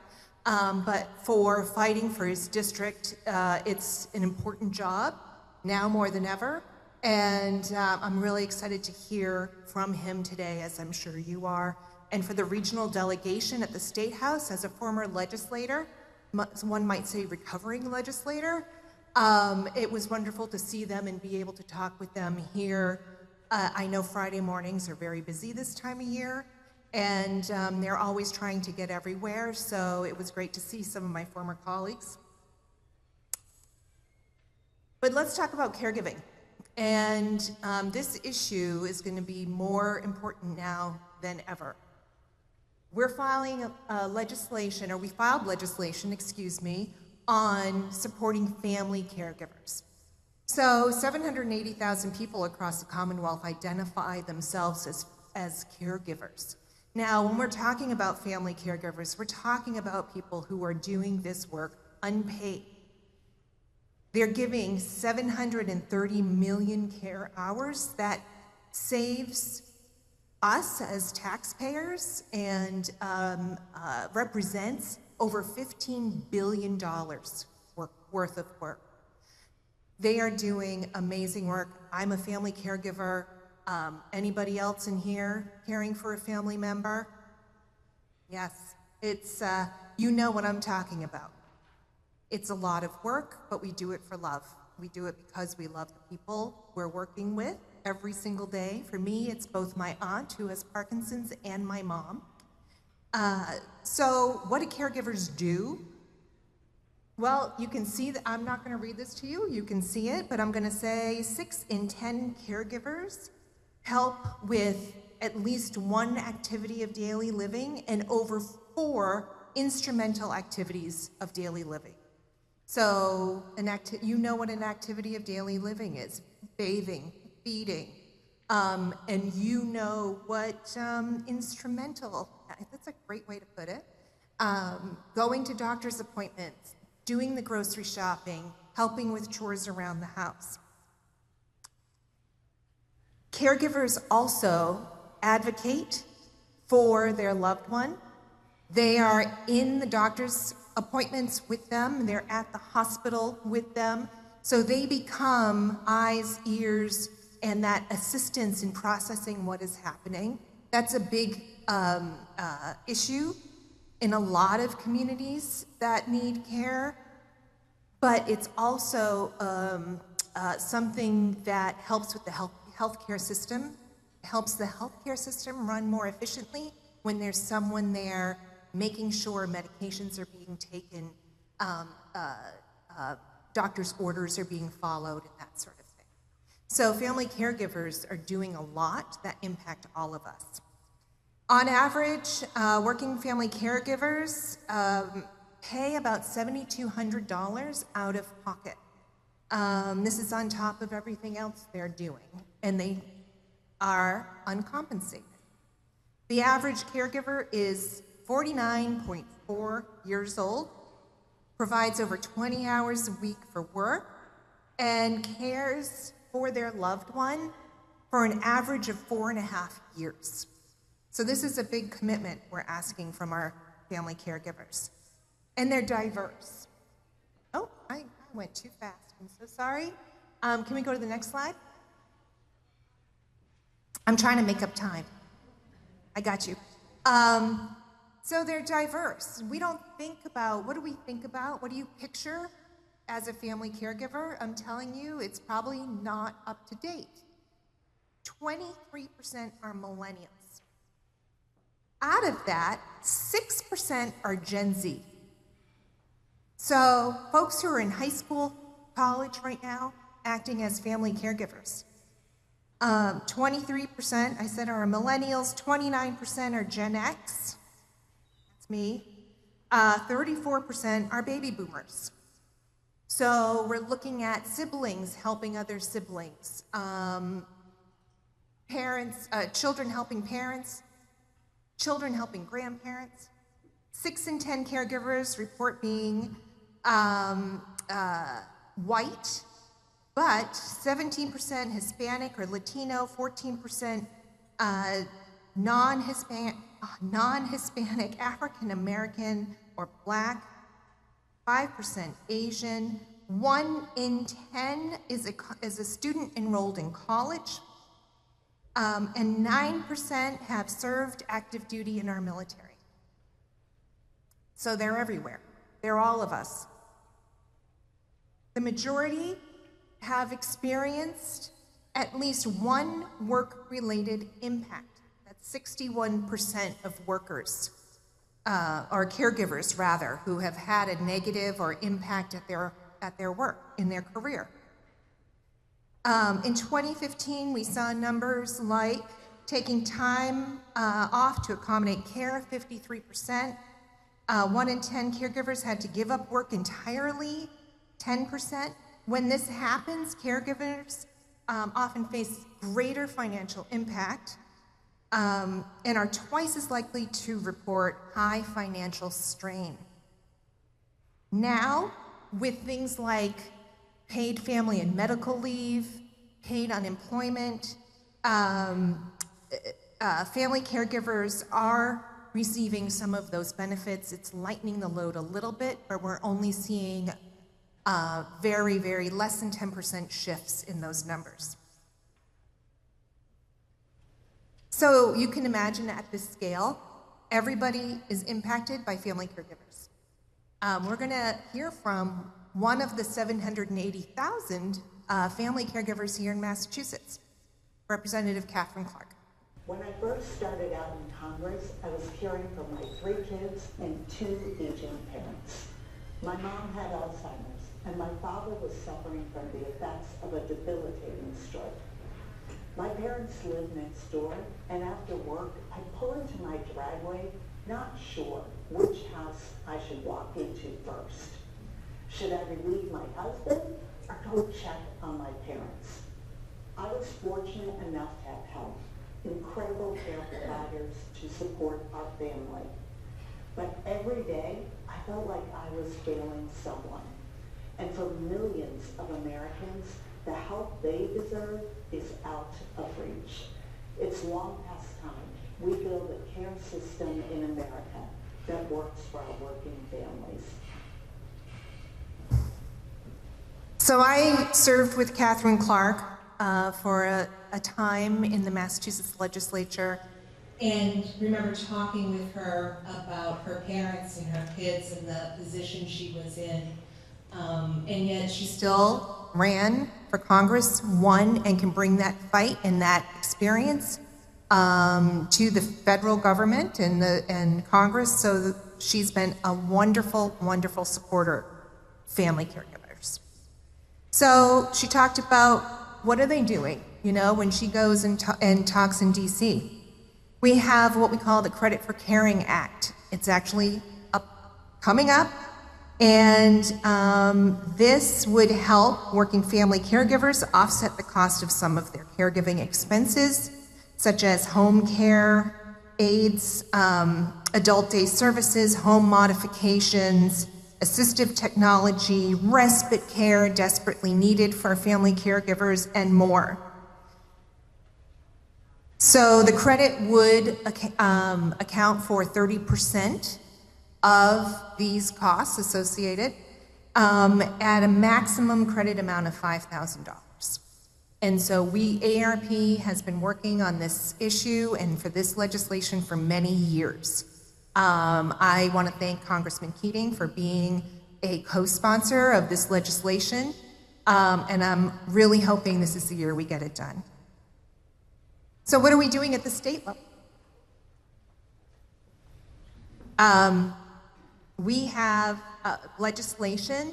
But for fighting for his district, it's an important job, now more than ever. And I'm really excited to hear from him today, as I'm sure you are. And for the regional delegation at the State House, as a former legislator, one might say recovering legislator, it was wonderful to see them and be able to talk with them here. I know Friday mornings are very busy this time of year, and they're always trying to get everywhere, so it was great to see some of my former colleagues. But let's talk about caregiving. And this issue is going to be more important now than ever. We're filing legislation, or we filed legislation, excuse me, on supporting family caregivers. So 780,000 people across the Commonwealth identify themselves as caregivers. Now, when we're talking about family caregivers, we're talking about people who are doing this work unpaid. They're giving 730 million care hours. That saves us as taxpayers and represents over $15 billion worth of work. They are doing amazing work. I'm a family caregiver. Anybody else in here caring for a family member? Yes, it's, you know what I'm talking about. It's a lot of work, but we do it for love. We do it because we love the people we're working with every single day. For me, it's both my aunt, who has Parkinson's, and my mom. So what do caregivers do? Well, you can see that I'm not going to read this to you. You can see it, but I'm going to say 6 in 10 caregivers help with at least one activity of daily living and over 4 instrumental activities of daily living. So you know what an activity of daily living is: bathing, feeding, and you know what instrumental, that's a great way to put it, going to doctor's appointments, doing the grocery shopping, helping with chores around the house. Caregivers also advocate for their loved one. They are in the doctor's appointments with them, they're at the hospital with them, so they become eyes, ears, and that assistance in processing what is happening. That's a big issue in a lot of communities that need care, but it's also something that helps with the healthcare system, helps the healthcare system run more efficiently when there's someone there making sure medications are being taken, doctor's orders are being followed, and that sort of thing. So family caregivers are doing a lot that impact all of us. On average, working family caregivers pay about $7,200 out of pocket. This is on top of everything else they're doing, and they are uncompensated. The average caregiver is 49.4 years old, provides over 20 hours a week for work, and cares for their loved one for an average of 4.5 years. So this is a big commitment we're asking from our family caregivers. And they're diverse. Oh, I went too fast. I'm so sorry. Can we go to the next slide? I'm trying to make up time. I got you. So they're diverse. We don't think about, what do we think about? What do you picture as a family caregiver? I'm telling you, it's probably not up to date. 23% are millennials. Out of that, 6% are Gen Z. So folks who are in high school, college right now, acting as family caregivers. 23%, I said, are millennials, 29% are Gen X, that's me, 34% are baby boomers. So we're looking at siblings helping other siblings, children helping parents, children helping grandparents. 6 in 10 caregivers report being white, but 17% Hispanic or Latino, 14% non-Hispanic, African American or Black, 5% Asian, 1 in 10 is a student enrolled in college, and 9% have served active duty in our military. So they're everywhere. They're all of us. The majority have experienced at least one work-related impact. That's 61% of workers, or caregivers rather, who have had a negative or impact at their work, in their career. In 2015, we saw numbers like taking time off to accommodate care, 53%. 1 in 10 caregivers had to give up work entirely, 10%. When this happens, caregivers often face greater financial impact and are twice as likely to report high financial strain. Now, with things like paid family and medical leave, paid unemployment, family caregivers are receiving some of those benefits. It's lightening the load a little bit, but we're only seeing very, very less than 10% shifts in those numbers. So you can imagine at this scale, everybody is impacted by family caregivers. We're gonna hear from one of the 780,000 family caregivers here in Massachusetts, Representative Catherine Clark. When I first started out in Congress, I was caring for my 3 kids and 2 aging parents. My mom had Alzheimer's, and my father was suffering from the effects of a debilitating stroke. My parents lived next door, and after work, I'd pull into my driveway, not sure which house I should walk into first. Should I relieve my husband or go check on my parents? I was fortunate enough to have help, incredible care providers to support our family. But every day, I felt like I was failing someone. And for millions of Americans, the help they deserve is out of reach. It's long past time we build a care system in America that works for our working families. So I served with Catherine Clark for a time in the Massachusetts legislature, and remember talking with her about her parents and her kids and the position she was in. And yet she still ran for Congress, won, and can bring that fight and that experience to the federal government and Congress. So she's been a wonderful, wonderful supporter of family caregivers. So she talked about what are they doing, you know, when she goes and talks in DC. We have what we call the Credit for Caring Act. It's actually coming up, and this would help working family caregivers offset the cost of some of their caregiving expenses, such as home care, aids, adult day services, home modifications, assistive technology, respite care desperately needed for family caregivers, and more. So the credit would account for 30% of these costs associated at a maximum credit amount of $5,000. And so AARP has been working on this issue and for this legislation for many years. I want to thank Congressman Keating for being a co-sponsor of this legislation, and I'm really hoping this is the year we get it done. So what are we doing at the state level? We have legislation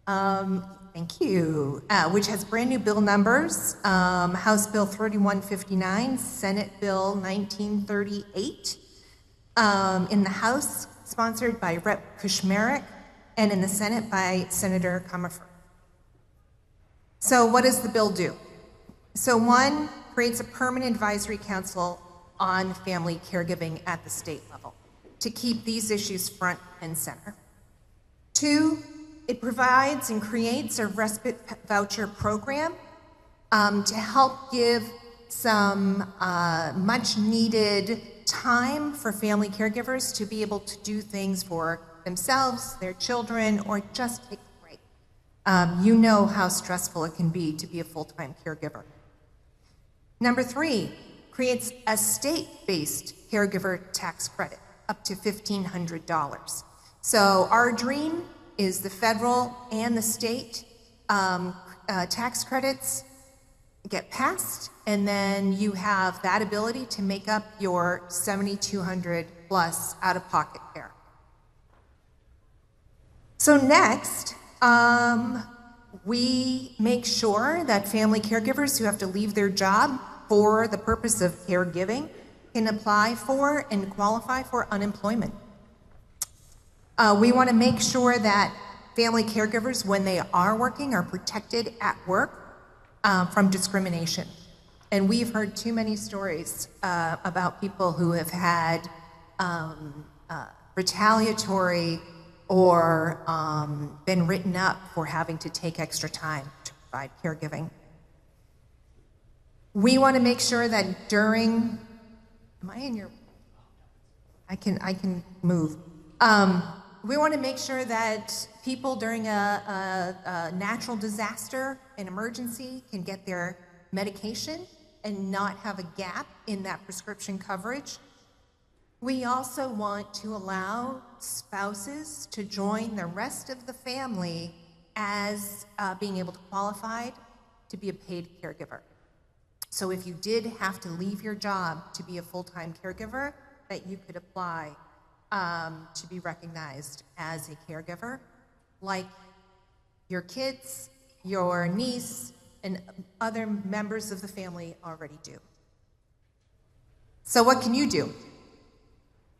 Thank you. Which has brand new bill numbers. House Bill 3159, Senate Bill 1938. In the House, sponsored by Rep. Kushmarek, and in the Senate by Senator Comerford. So what does the bill do? So one, creates a permanent advisory council on family caregiving at the state level to keep these issues front and center. Two, it provides and creates a respite voucher program to help give some much needed time for family caregivers to be able to do things for themselves, their children, or just take a break. You know how stressful it can be to be a full-time caregiver. Number three, creates a state-based caregiver tax credit up to $1,500. So our dream is the federal and the state tax credits get passed, and then you have that ability to make up your $7,200 plus out-of-pocket care. So next, we make sure that family caregivers who have to leave their job for the purpose of caregiving can apply for and qualify for unemployment. We want to make sure that family caregivers, when they are working, are protected at work from discrimination. And we've heard too many stories about people who have had retaliatory or been written up for having to take extra time to provide caregiving. We want to make sure that during, am I in your, I can move. We want to make sure that people during a natural disaster, an emergency, can get their medication and not have a gap in that prescription coverage. We also want to allow spouses to join the rest of the family as being able to qualify to be a paid caregiver. So if you did have to leave your job to be a full-time caregiver, that you could apply to be recognized as a caregiver, like your kids, your niece, and other members of the family already do. So what can you do?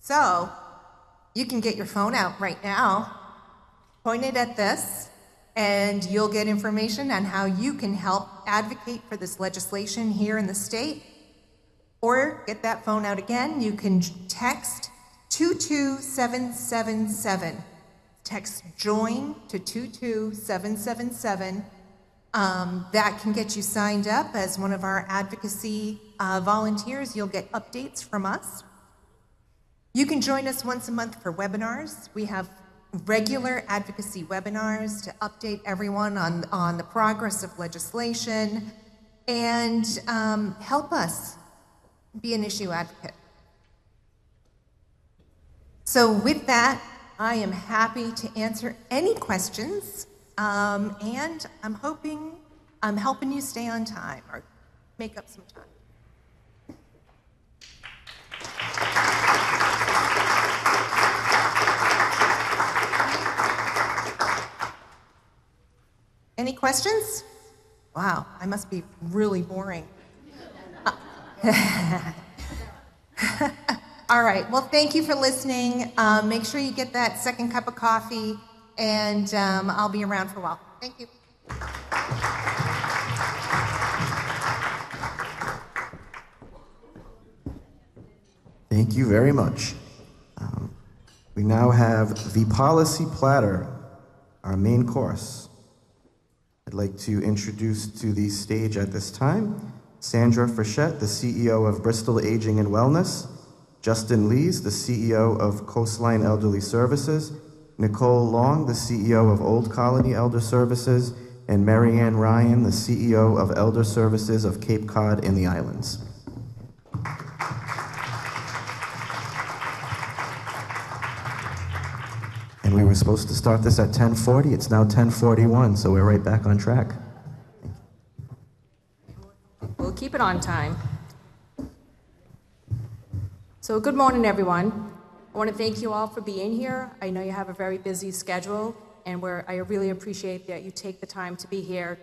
So you can get your phone out right now, point it at this, and you'll get information on how you can help advocate for this legislation here in the state. Or get that phone out again, you can text 22777. Text JOIN to 22777. That can get you signed up as one of our advocacy volunteers. You'll get updates from us. You can join us once a month for webinars. We have regular advocacy webinars to update everyone on the progress of legislation and help us be an issue advocate. So with that, I am happy to answer any questions, and I'm hoping I'm helping you stay on time or make up some time. Any questions? Wow, I must be really boring. All right, well, thank you for listening. Make sure you get that second cup of coffee, and I'll be around for a while. Thank you. Thank you very much. We now have the policy platter, our main course. I'd like to introduce to the stage at this time Sandra Frechette, the CEO of Bristol Aging and Wellness, Justin Lees, the CEO of Coastline Elderly Services, Nicole Long, the CEO of Old Colony Elder Services, and Maryanne Ryan, the CEO of Elder Services of Cape Cod and the Islands. And we were supposed to start this at 10:40. It's now 10:41, so we're right back on track. We'll keep it on time. So good morning, everyone. I want to thank you all for being here. I know you have a very busy schedule, and I really appreciate that you take the time to be here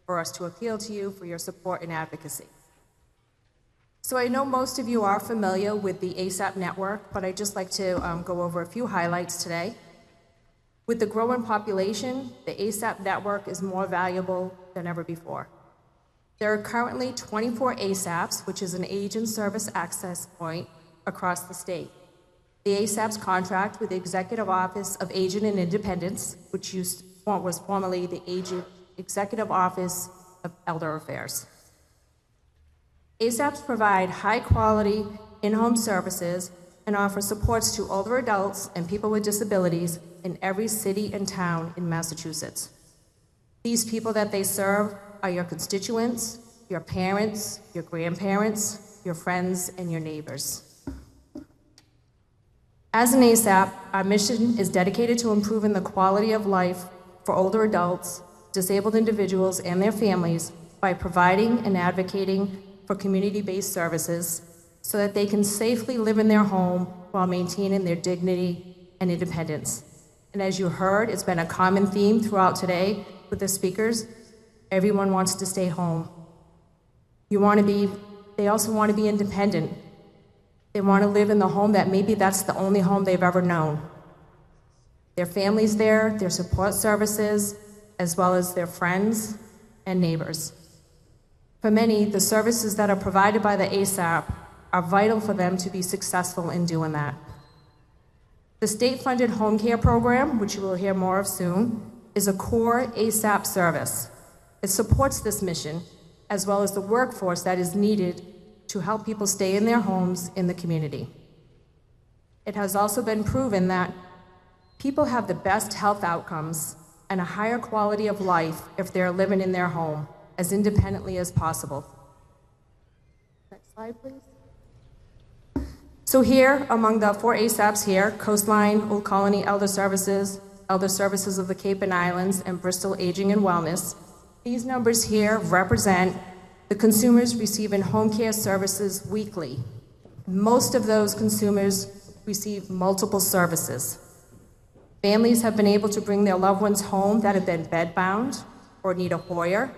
for us to appeal to you for your support and advocacy. So I know most of you are familiar with the ASAP network, but I'd just like to go over a few highlights today. With the growing population, the ASAP network is more valuable than ever before. There are currently 24 ASAPs, which is an age and service access point across the state. The ASAPs contract with the Executive Office of Aging and Independence, which was formerly the Executive Office of Elder Affairs. ASAPs provide high-quality in-home services and offer supports to older adults and people with disabilities in every city and town in Massachusetts. These people that they serve are your constituents, your parents, your grandparents, your friends, and your neighbors. As an ASAP, our mission is dedicated to improving the quality of life for older adults, disabled individuals, and their families by providing and advocating for community-based services so that they can safely live in their home while maintaining their dignity and independence. And as you heard, it's been a common theme throughout today with the speakers. Everyone wants to stay home. They also want to be independent. They want to live in the home that maybe that's the only home they've ever known. Their family's there, their support services, as well as their friends and neighbors. For many, the services that are provided by the ASAP are vital for them to be successful in doing that. The state-funded home care program, which you will hear more of soon, is a core ASAP service. It supports this mission, as well as the workforce that is needed to help people stay in their homes in the community. It has also been proven that people have the best health outcomes and a higher quality of life if they're living in their home as independently as possible. Next slide, please. So here, among the 4 ASAPs here, Coastline, Old Colony Elder Services of the Cape and Islands, and Bristol Aging and Wellness, these numbers here represent the consumers receiving home care services weekly. Most of those consumers receive multiple services. Families have been able to bring their loved ones home that have been bedbound or need a Hoyer,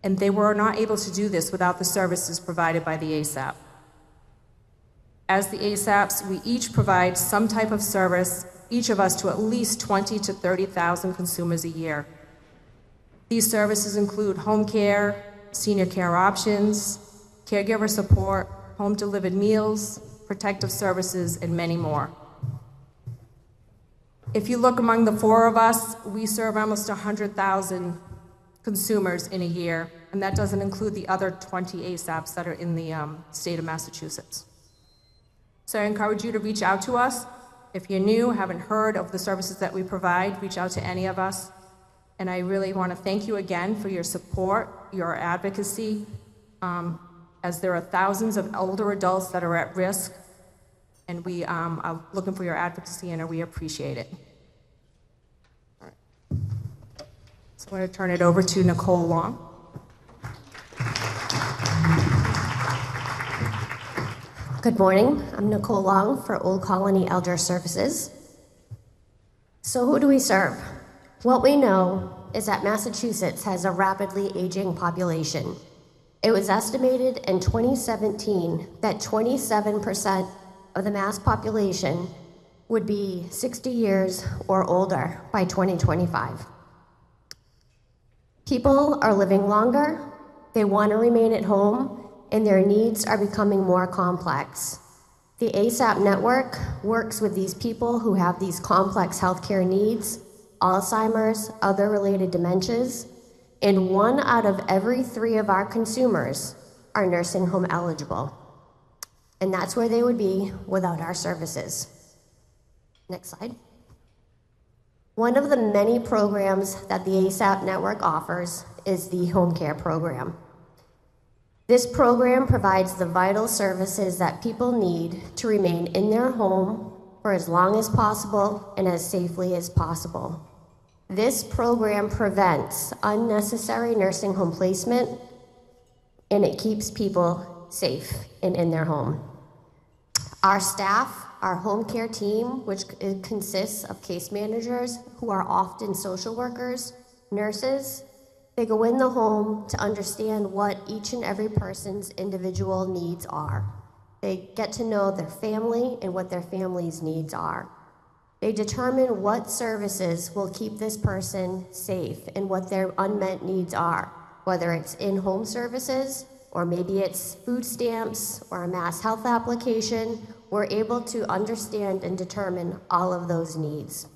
and they were not able to do this without the services provided by the ASAP. As the ASAPs, we each provide some type of service, each of us to at least 20 to 30,000 consumers a year. These services include home care, senior care options, caregiver support, home-delivered meals, protective services, and many more. If you look among the 4 of us, we serve almost 100,000 consumers in a year, and that doesn't include the other 20 ASAPs that are in the state of Massachusetts. So I encourage you to reach out to us. If you're new, haven't heard of the services that we provide, reach out to any of us. And I really want to thank you again for your support, your advocacy, as there are thousands of older adults that are at risk, and we are looking for your advocacy, and we appreciate it. All right. So I'm going to turn it over to Nicole Long. Good morning. I'm Nicole Long for Old Colony Elder Services. So who do we serve? What we know is that Massachusetts has a rapidly aging population. It was estimated in 2017 that 27% of the mass population would be 60 years or older by 2025. People are living longer, they want to remain at home, and their needs are becoming more complex. The ASAP network works with these people who have these complex healthcare needs, Alzheimer's, other related dementias, and 1 out of every 3 of our consumers are nursing home eligible. And that's where they would be without our services. Next slide. One of the many programs that the ASAP network offers is the home care program. This program provides the vital services that people need to remain in their home for as long as possible and as safely as possible. This program prevents unnecessary nursing home placement, and it keeps people safe and in their home. Our staff our home care team, which consists of case managers who are often social workers, nurses, they go in the home to understand what each and every person's individual needs are. They get to know their family and what their family's needs are. They determine what services will keep this person safe and what their unmet needs are, whether it's in-home services, or maybe it's food stamps or a mass health application. We're able to understand and determine all of those needs.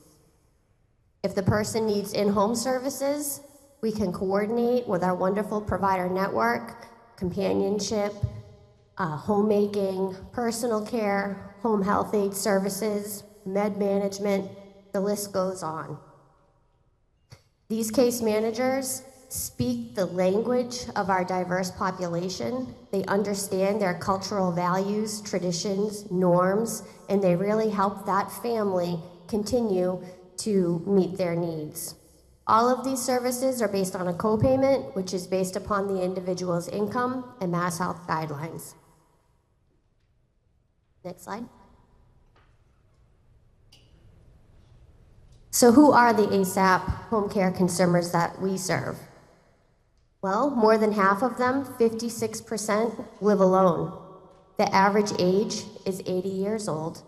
If the person needs in-home services, we can coordinate with our wonderful provider network, companionship, homemaking, personal care, home health aid services, med management, the list goes on. These case managers speak the language of our diverse population. They understand their cultural values, traditions, norms, and they really help that family continue to meet their needs. All of these services are based on a copayment, which is based upon the individual's income and Mass Health guidelines. Next slide. So who are the ASAP home care consumers that we serve? Well, more than half of them, 56%, live alone. The average age is 80 years old.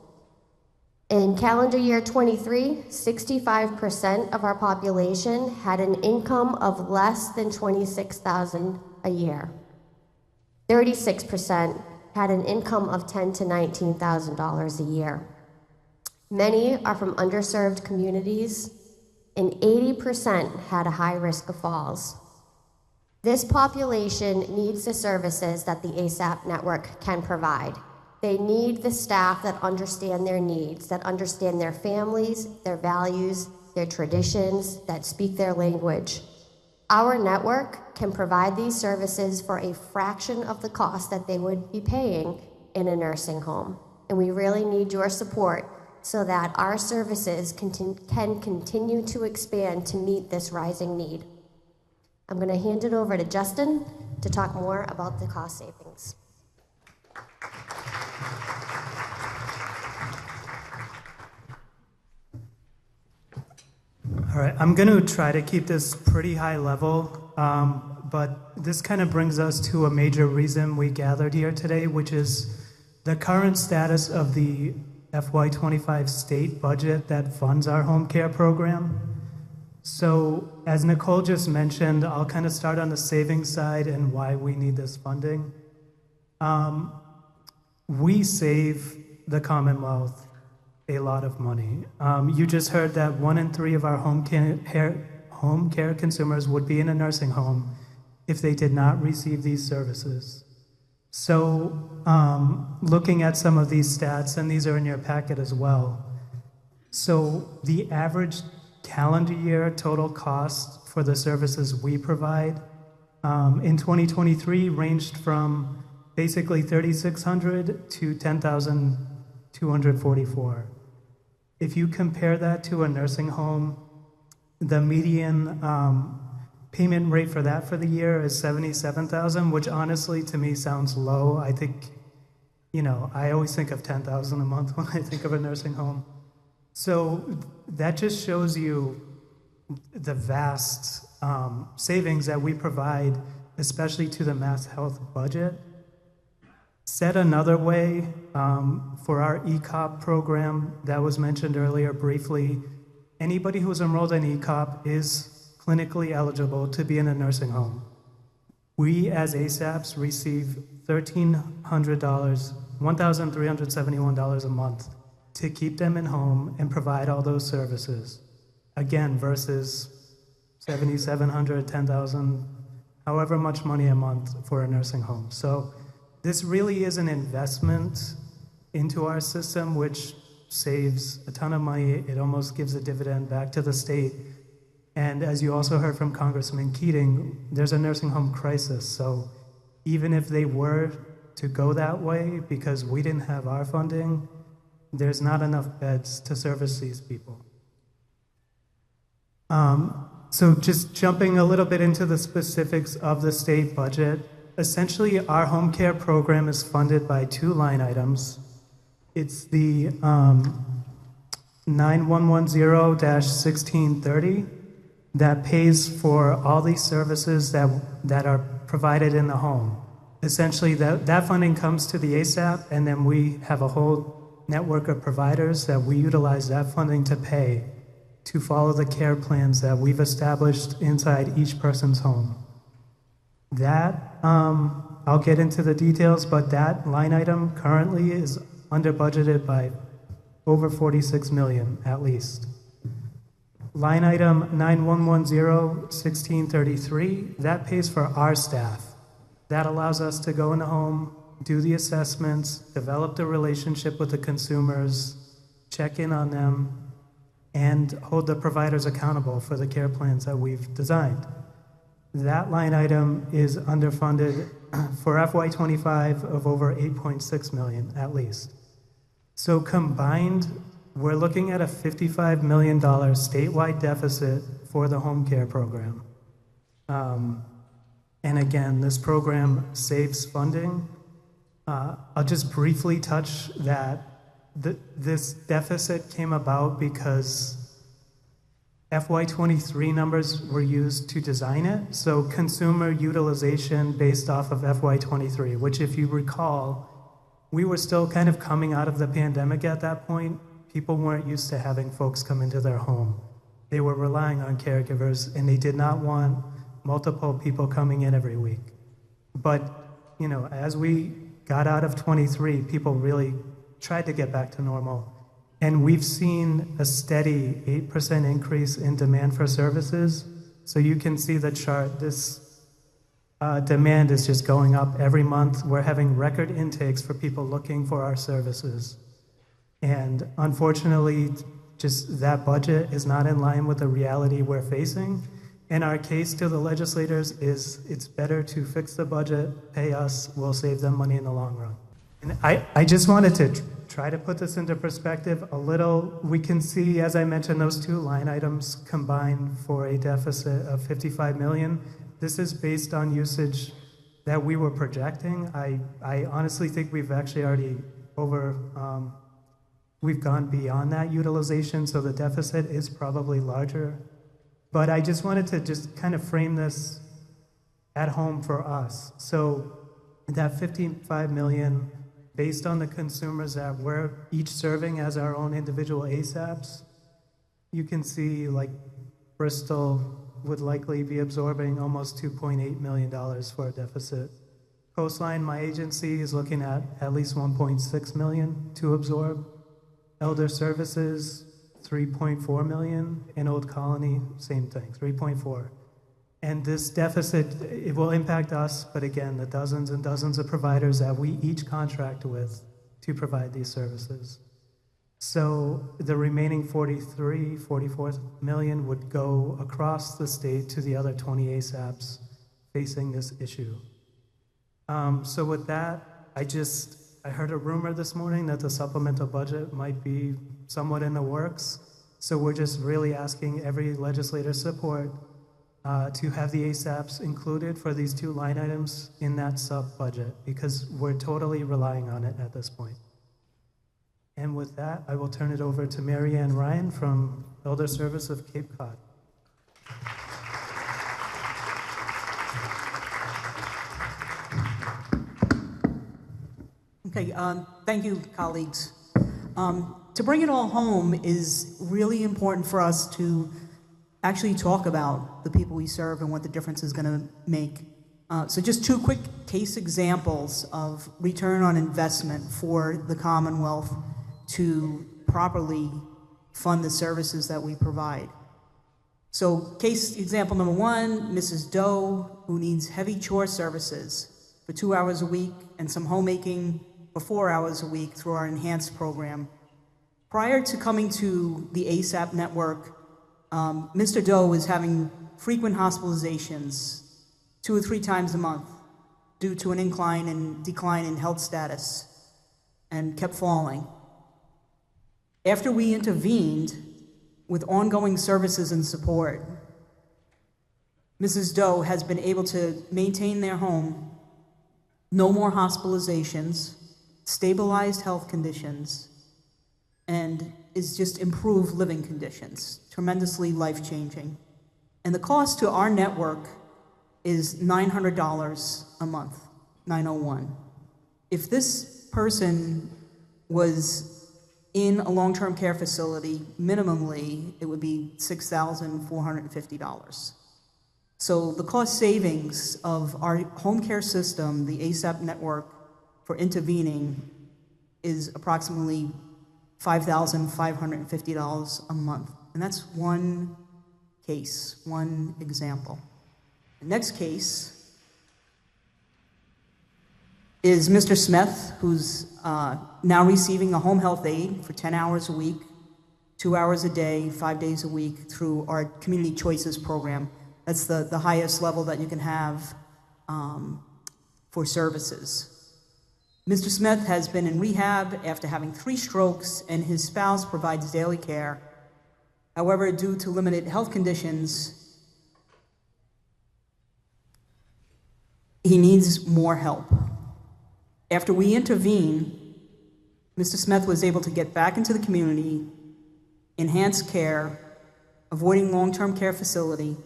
In calendar year 23, 65% of our population had an income of less than $26,000 a year. 36% had an income of $10,000 to $19,000 a year. Many are from underserved communities, and 80% had a high risk of falls. This population needs the services that the ASAP network can provide. They need the staff that understand their needs, that understand their families, their values, their traditions, that speak their language. Our network can provide these services for a fraction of the cost that they would be paying in a nursing home. And we really need your support so that our services can continue to expand to meet this rising need. I'm going to hand it over to Justin to talk more about the cost savings. All right, I'm going to try to keep this pretty high level, but this kind of brings us to a major reason we gathered here today, which is the current status of the FY25 state budget that funds our home care program. So as Nicole just mentioned, I'll kind of start on the savings side and why we need this funding. We save the Commonwealth a lot of money. You just heard that 1 in 3 of our home care consumers would be in a nursing home if they did not receive these services. So looking at some of these stats, and these are in your packet as well. So the average calendar year total cost for the services we provide in 2023 ranged from basically $3,600 to $10,244. If you compare that to a nursing home, the median payment rate for that for the year is $77,000, which honestly to me sounds low. I think, I always think of $10,000 a month when I think of a nursing home. So that just shows you the vast savings that we provide, especially to the Mass Health budget. Said another way, for our ECOP program that was mentioned earlier briefly, anybody who's enrolled in ECOP is clinically eligible to be in a nursing home. We as ASAPs receive $1,371 a month to keep them in home and provide all those services. Again, versus $7,700, $10,000, however much money a month for a nursing home. So this really is an investment into our system, which saves a ton of money. It almost gives a dividend back to the state. And as you also heard from Congressman Keating, there's a nursing home crisis. So even if they were to go that way, because we didn't have our funding, there's not enough beds to service these people. So just jumping a little bit into the specifics of the state budget, essentially our home care program is funded by 2 line items. It's the 9110-1630 that pays for all these services that are provided in the home. Essentially, that funding comes to the ASAP, and then we have a whole network of providers that we utilize that funding to pay to follow the care plans that we've established inside each person's home. That, I'll get into the details, but that line item currently is under budgeted by over 46 million at least. Line item 9110-1633, that pays for our staff. That allows us to go in the home, do the assessments, develop the relationship with the consumers, check in on them, and hold the providers accountable for the care plans that we've designed. That line item is underfunded for FY25 of over 8.6 million at least. So combined, we're looking at a $55 million statewide deficit for the home care program. And again, this program saves funding. I'll just briefly touch that this deficit came about because FY23 numbers were used to design it. So consumer utilization based off of FY23, which if you recall, we were still kind of coming out of the pandemic at that point. People weren't used to having folks come into their home. They were relying on caregivers, and they did not want multiple people coming in every week. But, you know, as we got out of 23, people really tried to get back to normal. And we've seen a steady 8% increase in demand for services. So you can see the chart. This demand is just going up every month. We're having record intakes for people looking for our services. And unfortunately, just that budget is not in line with the reality we're facing. And our case to the legislators is it's better to fix the budget, pay us, we'll save them money in the long run. And I just wanted to try to put this into perspective a little. We can see, as I mentioned, those two line items combined for a deficit of 55 million. This is based on usage that we were projecting. I honestly think we've actually already we've gone beyond that utilization, so the deficit is probably larger. But I just wanted to just kind of frame this at home for us. So that 55 million, based on the consumers that we're each serving as our own individual ASAPs, you can see like Bristol would likely be absorbing almost $2.8 million for a deficit. Coastline, my agency, is looking at least 1.6 million to absorb. Elder Services, 3.4 million. In Old Colony, same thing, 3.4. And this deficit, it will impact us, but again, the dozens and dozens of providers that we each contract with to provide these services. So the remaining 44 million would go across the state to the other 20 ASAPs facing this issue. So with that, I heard a rumor this morning that the supplemental budget might be somewhat in the works. So we're just really asking every legislator's support to have the ASAPs included for these two line items in that sub-budget, because we're totally relying on it at this point. And with that, I will turn it over to Maryanne Ryan from Elder Service of Cape Cod. Okay, thank you, colleagues. To bring it all home is really important for us to actually talk about the people we serve and what the difference is going to make. So just two quick case examples of return on investment for the Commonwealth to properly fund the services that we provide. So case example number one, Mrs. Doe, who needs heavy chore services for 2 hours a week and some homemaking for 4 hours a week through our enhanced program. Prior to coming to the ASAP network, Mr. Doe was having frequent hospitalizations 2 or 3 times a month due to an decline in health status, and kept falling. After we intervened with ongoing services and support, Mrs. Doe has been able to maintain their home, no more hospitalizations, stabilized health conditions, and is just improved living conditions, tremendously life-changing. And the cost to our network is $900 a month, $901. If this person was in a long-term care facility, minimally, it would be $6,450. So the cost savings of our home care system, the ASAP network, for intervening is approximately $5,550 a month. And that's one case, one example. The next case is Mr. Smith, who's now receiving a home health aide for 10 hours a week, 2 hours a day, 5 days a week through our Community Choices program. That's the highest level that you can have for services. Mr. Smith has been in rehab after having 3 strokes, and his spouse provides daily care. However, due to limited health conditions, he needs more help. After we intervene, Mr. Smith was able to get back into the community, enhance care, avoiding long-term care facility,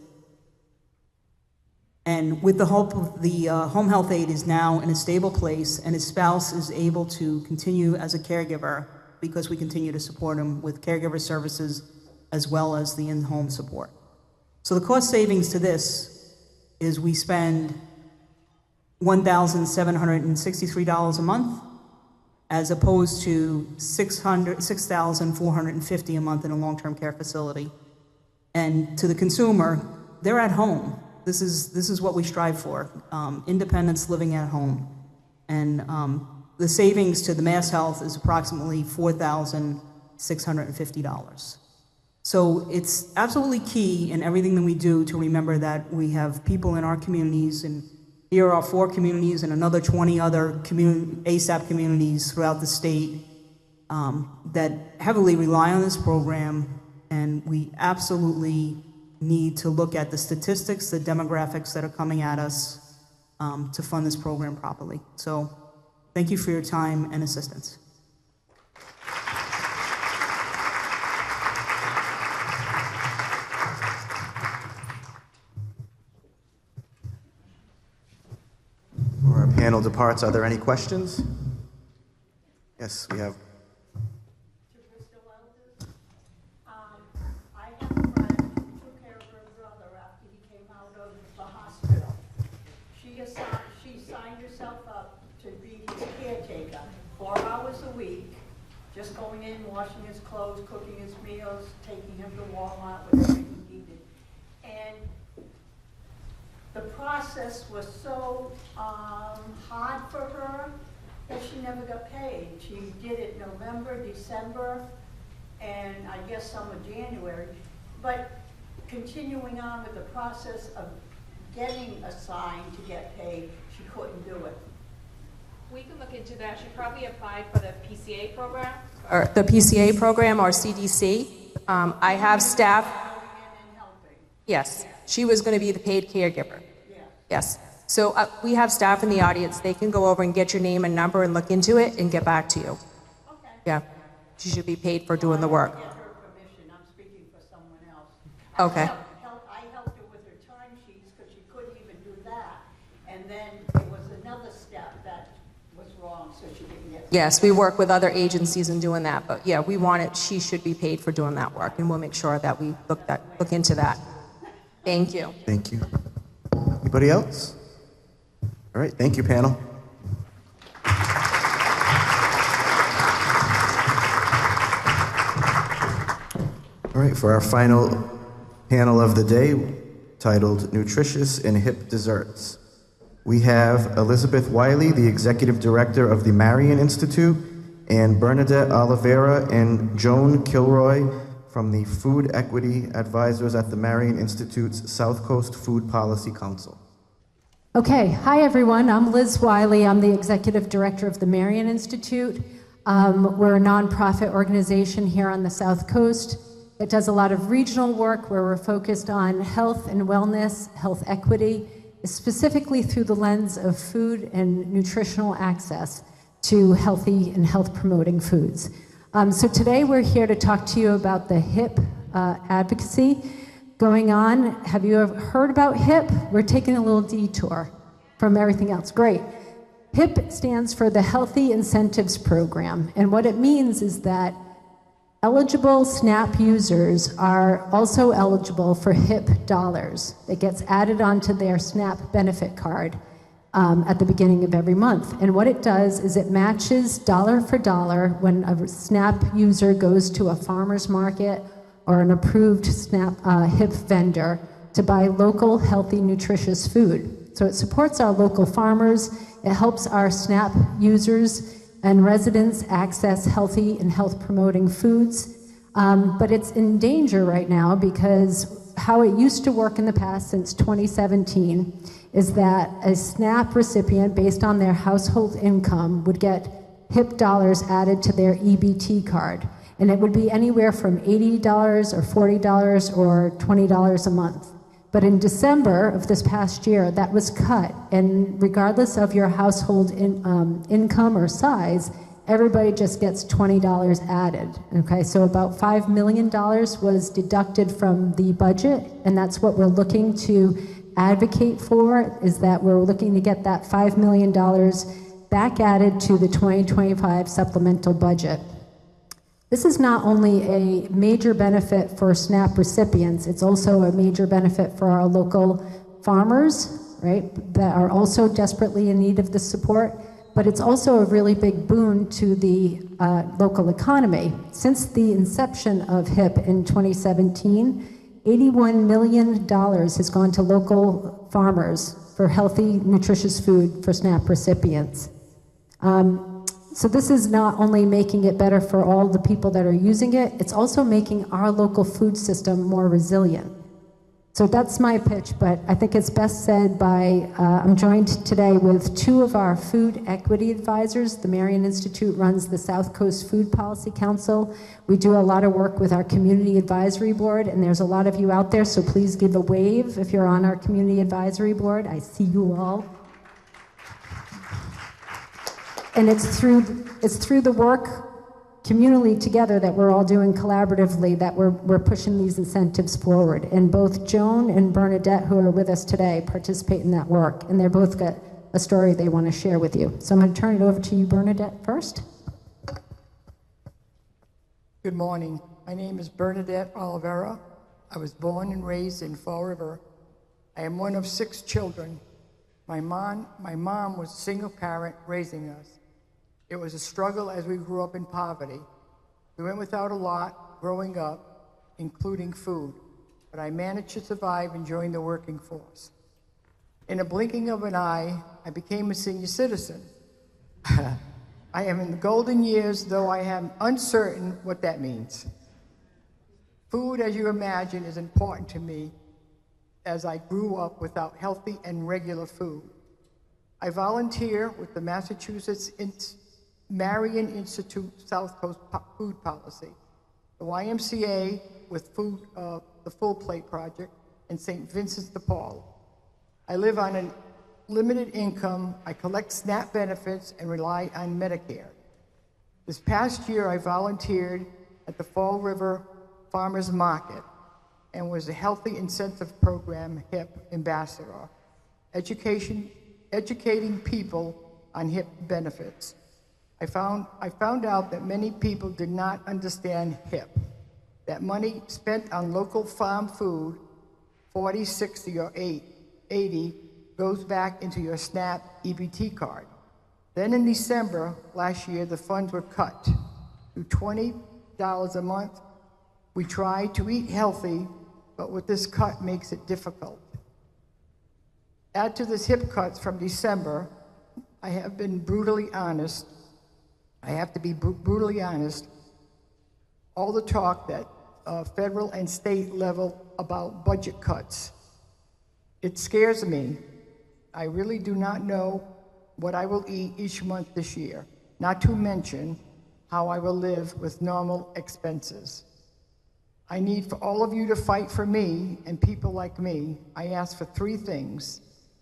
and with the help of the home health aide is now in a stable place, and his spouse is able to continue as a caregiver because we continue to support him with caregiver services as well as the in-home support. So the cost savings to this is we spend $1,763 a month as opposed to $6,450 a month in a long-term care facility. And to the consumer, they're at home. This is what we strive for, independence, living at home. And the savings to the Mass Health is approximately $4,650. So it's absolutely key in everything that we do to remember that we have people in our communities, and here are 4 communities and another 20 other ASAP communities throughout the state that heavily rely on this program, and we absolutely need to look at the statistics, the demographics that are coming at us to fund this program properly. So thank you for your time and assistance. Before our panel departs, are there any questions? Yes, we have. She signed herself up to be his caretaker, 4 hours a week, just going in, washing his clothes, cooking his meals, taking him to Walmart, whatever he needed. And the process was so hard for her that she never got paid. She did it November, December, and I guess some of January. But continuing on with the process of getting assigned to get paid, she couldn't do it. We can look into that. She probably applied for the PCA program. Or the PCA program or CDC. I have staff. Yes, she was going to be the paid caregiver. Yes. So we have staff in the audience. They can go over and get your name and number and look into it and get back to you. Okay. Yeah. She should be paid for doing the work. I get her permission. I'm speaking for someone else. Okay. I helped her with her timesheets because she couldn't even do that. And then there was another step that was wrong, so she didn't get. Yes, we work with other agencies in doing that, but yeah, we want it. She should be paid for doing that work, and we'll make sure that we look into that. Thank you. Thank you. Anybody else? All right, thank you, panel. All right, for our final panel of the day, titled Nutritious and Hip Desserts, we have Elizabeth Wiley, the Executive Director of the Marion Institute, and Bernadette Oliveira and Joan Kilroe from the Food Equity Advisors at the Marion Institute's Southcoast Food Policy Council. Okay, hi everyone, I'm Liz Wiley. I'm the Executive Director of the Marion Institute. We're a nonprofit organization here on the South Coast. It does a lot of regional work where we're focused on health and wellness, health equity, specifically through the lens of food and nutritional access to healthy and health-promoting foods. So today we're here to talk to you about the HIP advocacy going on. Have you ever heard about HIP? We're taking a little detour from everything else. Great. HIP stands for the Healthy Incentives Program, and what it means is that eligible SNAP users are also eligible for HIP dollars. It gets added onto their SNAP benefit card at the beginning of every month. And what it does is it matches dollar for dollar when a SNAP user goes to a farmer's market or an approved SNAP HIP vendor to buy local, healthy, nutritious food. So it supports our local farmers. It helps our SNAP users and residents access healthy and health-promoting foods. But it's in danger right now because how it used to work in the past since 2017 is that a SNAP recipient, based on their household income, would get HIP dollars added to their EBT card. And it would be anywhere from $80 or $40 or $20 a month. But in December of this past year, that was cut. And regardless of your household income or size, everybody just gets $20 added. Okay, so about $5 million was deducted from the budget, and that's what we're looking to advocate for, is that we're looking to get that $5 million back added to the 2025 supplemental budget. This is not only a major benefit for SNAP recipients, it's also a major benefit for our local farmers, right, that are also desperately in need of this support, but it's also a really big boon to the local economy. Since the inception of HIP in 2017, $81 million has gone to local farmers for healthy, nutritious food for SNAP recipients. So this is not only making it better for all the people that are using it, it's also making our local food system more resilient. So that's my pitch, but I think it's best said by, I'm joined today with two of our food equity advisors. The Marion Institute runs the Southcoast Food Policy Council. We do a lot of work with our Community Advisory Board, and there's a lot of you out there, so please give a wave if you're on our Community Advisory Board. I see you all. And it's through the work communally together that we're all doing collaboratively that we're pushing these incentives forward. And both Joan and Bernadette, who are with us today, participate in that work. And they're both got a story they want to share with you. So I'm going to turn it over to you, Bernadette, first. Good morning. My name is Bernadette Oliveira. I was born and raised in Fall River. I am one of 6 children. My mom was a single parent raising us. It was a struggle as we grew up in poverty. We went without a lot growing up, including food, but I managed to survive and join the working force. In a blinking of an eye, I became a senior citizen. I am in the golden years, though I am uncertain what that means. Food, as you imagine, is important to me as I grew up without healthy and regular food. I volunteer with the Massachusetts Marion Institute Southcoast Food Policy, the YMCA with the Full Plate Project, and St. Vincent de Paul. I live on a limited income. I collect SNAP benefits and rely on Medicare. This past year, I volunteered at the Fall River Farmers Market and was a Healthy Incentive Program HIP ambassador, educating people on HIP benefits. I found out that many people did not understand HIP, that money spent on local farm food, 40, 60, or 80, goes back into your SNAP EBT card. Then in December last year, the funds were cut to $20 a month. We try to eat healthy, but with this cut makes it difficult. Add to this HIP cuts from December, I have been brutally honest. I have to be brutally honest. All the talk that federal and state level about budget cuts, it scares me. I really do not know what I will eat each month this year, not to mention how I will live with normal expenses. I need for all of you to fight for me and people like me. I ask for 3 things.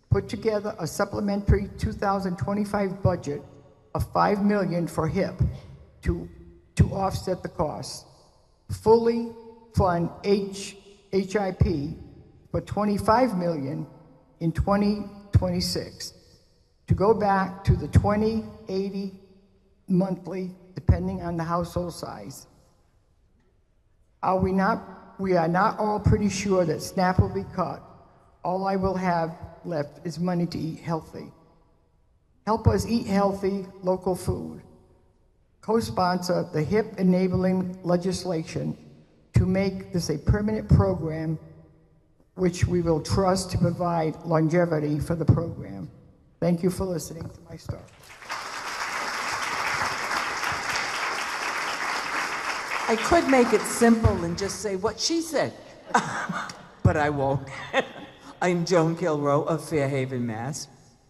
Put together a supplementary 2025 budget of $5 million for HIP to to offset the costs. Fully fund HIP for $25 million in 2026 to go back to the 20/80 monthly, depending on the household size. We are not all pretty sure that SNAP will be cut. All I will have left is money to eat healthy. Help us eat healthy, local food. Co-sponsor the HIP enabling legislation to make this a permanent program, which we will trust to provide longevity for the program. Thank you for listening to my story. I could make it simple and just say what she said, but I won't. I'm Joan Kilroe of Fairhaven, Mass.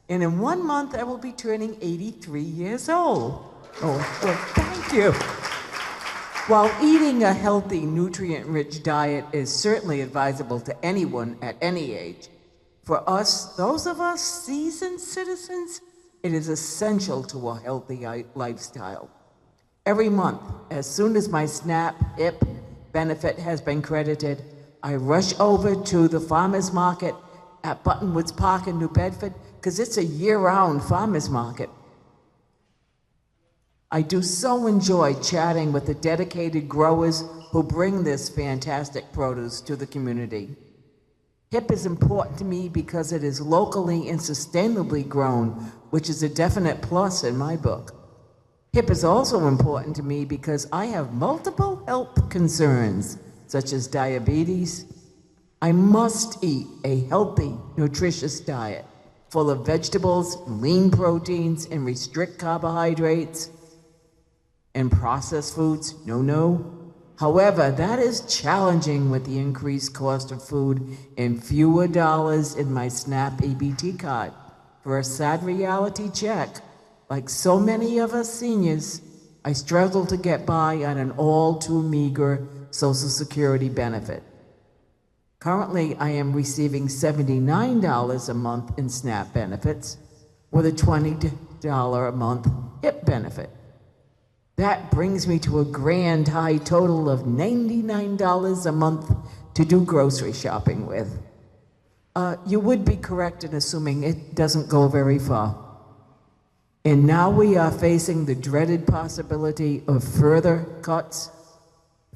And in 1 month, I will be turning 83 years old. Oh, well, thank you. While eating a healthy, nutrient-rich diet is certainly advisable to anyone at any age, for us, those of us seasoned citizens, it is essential to a healthy lifestyle. Every month, as soon as my SNAP HIP benefit has been credited, I rush over to the farmer's market at Buttonwoods Park in New Bedford, because it's a year-round farmer's market. I do so enjoy chatting with the dedicated growers who bring this fantastic produce to the community. HIP is important to me because it is locally and sustainably grown, which is a definite plus in my book. HIP is also important to me because I have multiple health concerns, such as diabetes. I must eat a healthy, nutritious diet full of vegetables, lean proteins, and restrict carbohydrates and processed foods. No. However, that is challenging with the increased cost of food and fewer dollars in my SNAP EBT card. For a sad reality check, like so many of us seniors, I struggle to get by on an all too meager Social Security benefit. Currently, I am receiving $79 a month in SNAP benefits with a $20 a month HIP benefit. That brings me to a grand high total of $99 a month to do grocery shopping with. You would be correct in assuming it doesn't go very far. And now we are facing the dreaded possibility of further cuts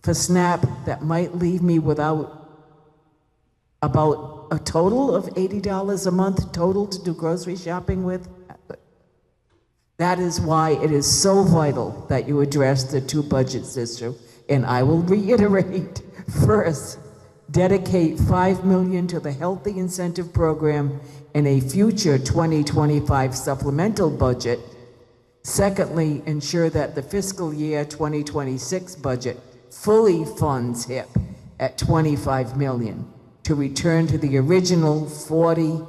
for SNAP that might leave me without about a total of $80 a month total to do grocery shopping with. That is why it is so vital that you address the two budgets issue. And I will reiterate, first, dedicate $5 million to the Healthy Incentive Program in a future 2025 supplemental budget. Secondly, ensure that the fiscal year 2026 budget fully funds HIP at $25 million to return to the original $40,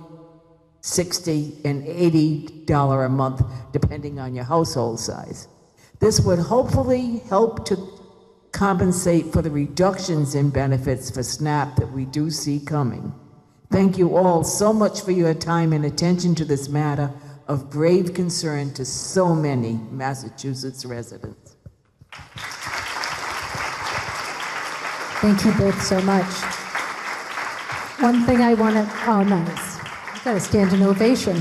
$60, and $80 a month, depending on your household size. This would hopefully help to compensate for the reductions in benefits for SNAP that we do see coming. Thank you all so much for your time and attention to this matter of grave concern to so many Massachusetts residents. Thank you both so much. One thing I want to, oh, nice. You've got to stand an ovation.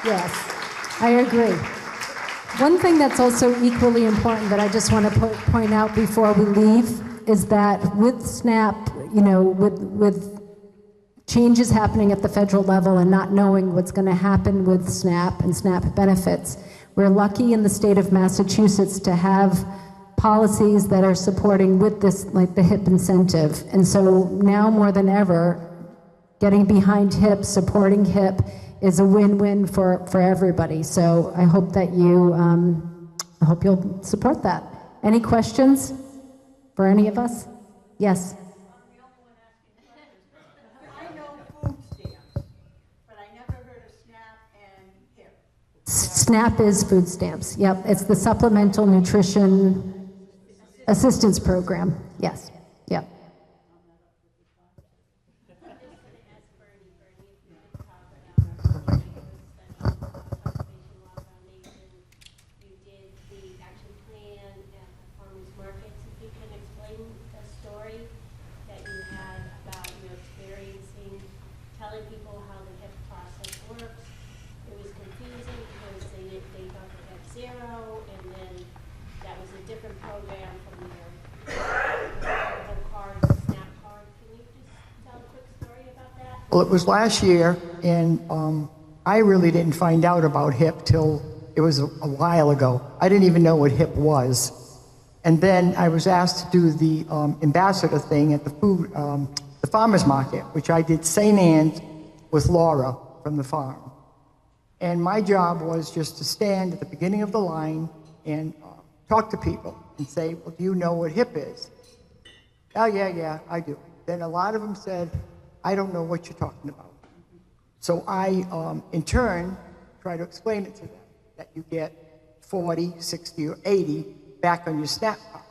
Yes, I agree. One thing that's also equally important that I just want to point out before we leave is that with SNAP, with changes happening at the federal level and not knowing what's going to happen with SNAP and SNAP benefits, we're lucky in the state of Massachusetts to have policies that are supporting with this, like the HIP incentive. And so now more than ever, getting behind HIP, supporting HIP is a win-win for everybody. So I hope that I hope you'll support that. Any questions for any of us? Yes. SNAP is food stamps. Yep, it's the Supplemental Nutrition Assistance Program. Yes, yep. story that you had about your experiencing, telling people how the HIP process works. It was confusing because they thought they had zero, and then that was a different program from your card, SNAP card. Can you just tell a quick story about that? Well, it was last year, and I really didn't find out about HIP till it was a while ago. I didn't even know what HIP was. And then I was asked to do the ambassador thing at the farmer's market, which I did St. Anne's with Laura from the farm. And my job was just to stand at the beginning of the line and talk to people and say, well, do you know what HIP is? Oh, yeah, I do. Then a lot of them said, I don't know what you're talking about. So I, in turn, try to explain it to them, that you get 40, 60, or 80 back on your SNAP card.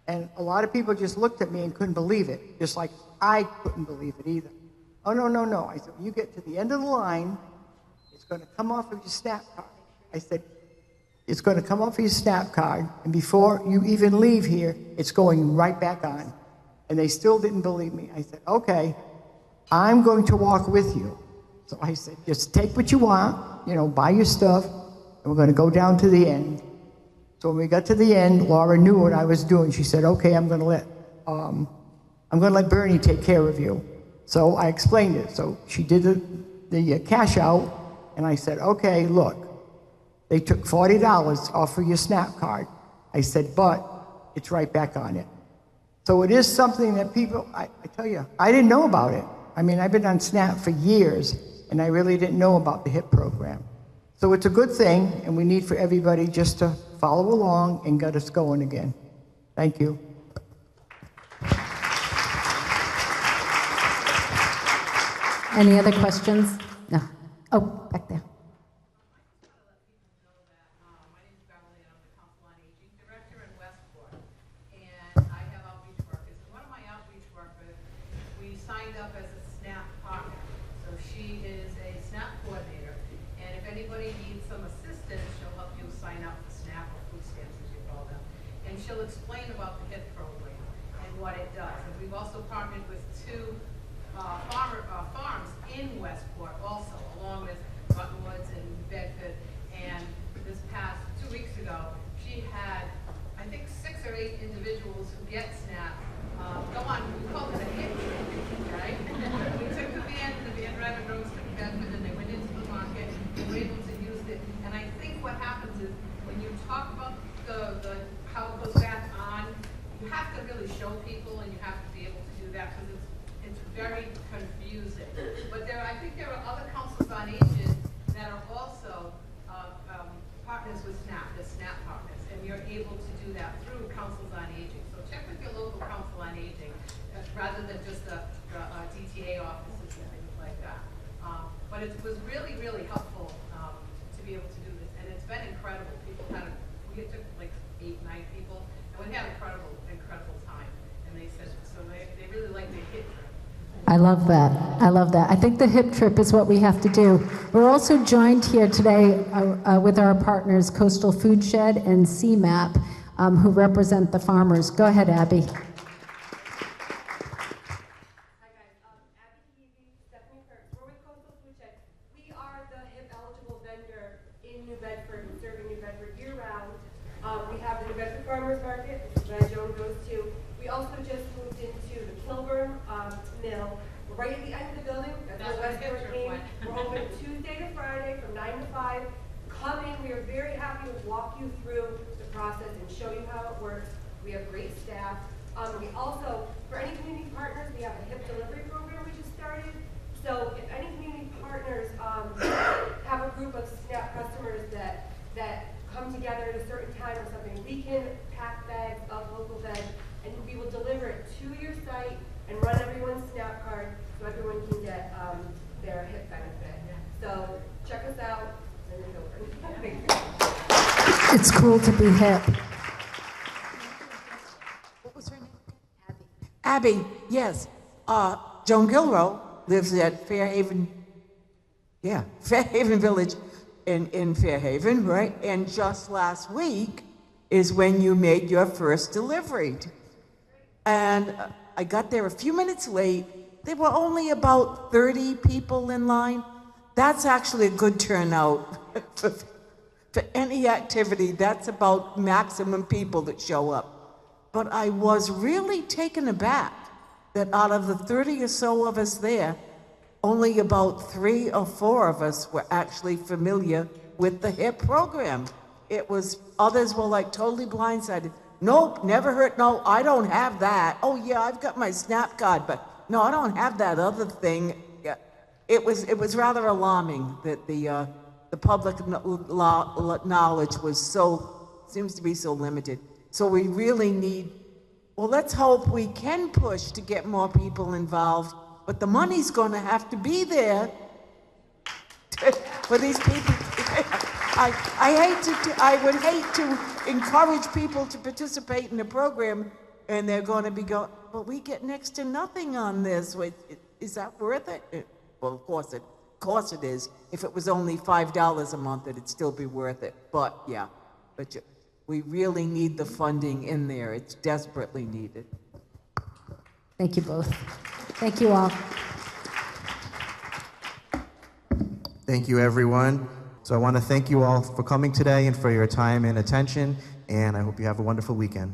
And a lot of people just looked at me and couldn't believe it, just like I couldn't believe it either. Oh, no. I said, when you get to the end of the line, it's going to come off of your SNAP card. I said, it's going to come off of your SNAP card, and before you even leave here, it's going right back on. And they still didn't believe me. I said, okay, I'm going to walk with you. So I said, just take what you want, buy your stuff, and we're going to go down to the end. So when we got to the end, Laura knew what I was doing. She said, okay, I'm going to let Bernie take care of you. So I explained it. So she did the cash out, and I said, okay, look, they took $40 off of your SNAP card. I said, but it's right back on it. So it is something that people, I tell you, I didn't know about it. I mean, I've been on SNAP for years, and I really didn't know about the HIP program. So it's a good thing, and we need for everybody just to follow along and get us going again. Thank you. Any other questions? No. Oh, back there. She'll explain about the HIP program and what it does. And we've also partnered with two farms in Westport also, along with Buttonwoods and Bedford. And this past 2 weeks ago, she had, I think, 6 or 8 individuals who get SNAP go on, we call it a HIP trip, right? We took the van driver drove to Bedford, and they went into the market and were able to use it. And I think what happens is when you talk about the how it goes back on, you have to really show people, and you have to be able to do that because it's very confusing. But I think there are other councils on aging that are also partners with SNAP, the SNAP partners, and you're able to do that through councils on aging. So check with your local council on aging rather than just the DTA offices and things like that. But it was really, really helpful to be able to do this, and it's been incredible. People we took like 8, 9 people, and we had incredible time. And they said, so they really like the HIP trip. I love that. I think the HIP trip is what we have to do. We're also joined here today with our partners, Coastal Food Shed and CMAP, who represent the farmers. Go ahead, Abby. Farmers Market, which is where Joan goes to. We also just moved into the Kilburn Mill. We're right at the end of the building. That's where Westport came. We're open Tuesday to Friday from 9 to 5. Come in. We are very happy to walk you through the process and show you how it works. We have great staff. We also, for any community partners, we have a HIP delivery program we just started. So if any community partners have a group of SNAP customers that come together at a certain time or something, we can pack bags of local veg, and we will deliver it to your site and run everyone's SNAP card so everyone can get their HIP benefit. So check us out in the Kilburn. It's cool to be hip. What was her name? Abby, yes. Joan Kilroe lives at Fairhaven Village in Fairhaven, right? And just last week is when you made your first delivery. And I got there a few minutes late. There were only about 30 people in line. That's actually a good turnout for any activity. That's about maximum people that show up. But I was really taken aback that out of the 30 or so of us there, only about 3 or 4 of us were actually familiar with the HIP program. It was, others were like totally blindsided. Nope, never heard, no, I don't have that. Oh yeah, I've got my SNAP card, but no, I don't have that other thing. Yeah. It was rather alarming that the public knowledge was seems to be so limited. So we really need, well, let's hope we can push to get more people involved, but the money's gonna have to be there for these people. I would hate to encourage people to participate in the program and they're going to be going, but we get next to nothing on this. Is that worth it? Well, of course it is. If it was only $5 a month, it'd still be worth it. But yeah, we really need the funding in there. It's desperately needed. Thank you both. Thank you all. Thank you, everyone. So I want to thank you all for coming today and for your time and attention, and I hope you have a wonderful weekend.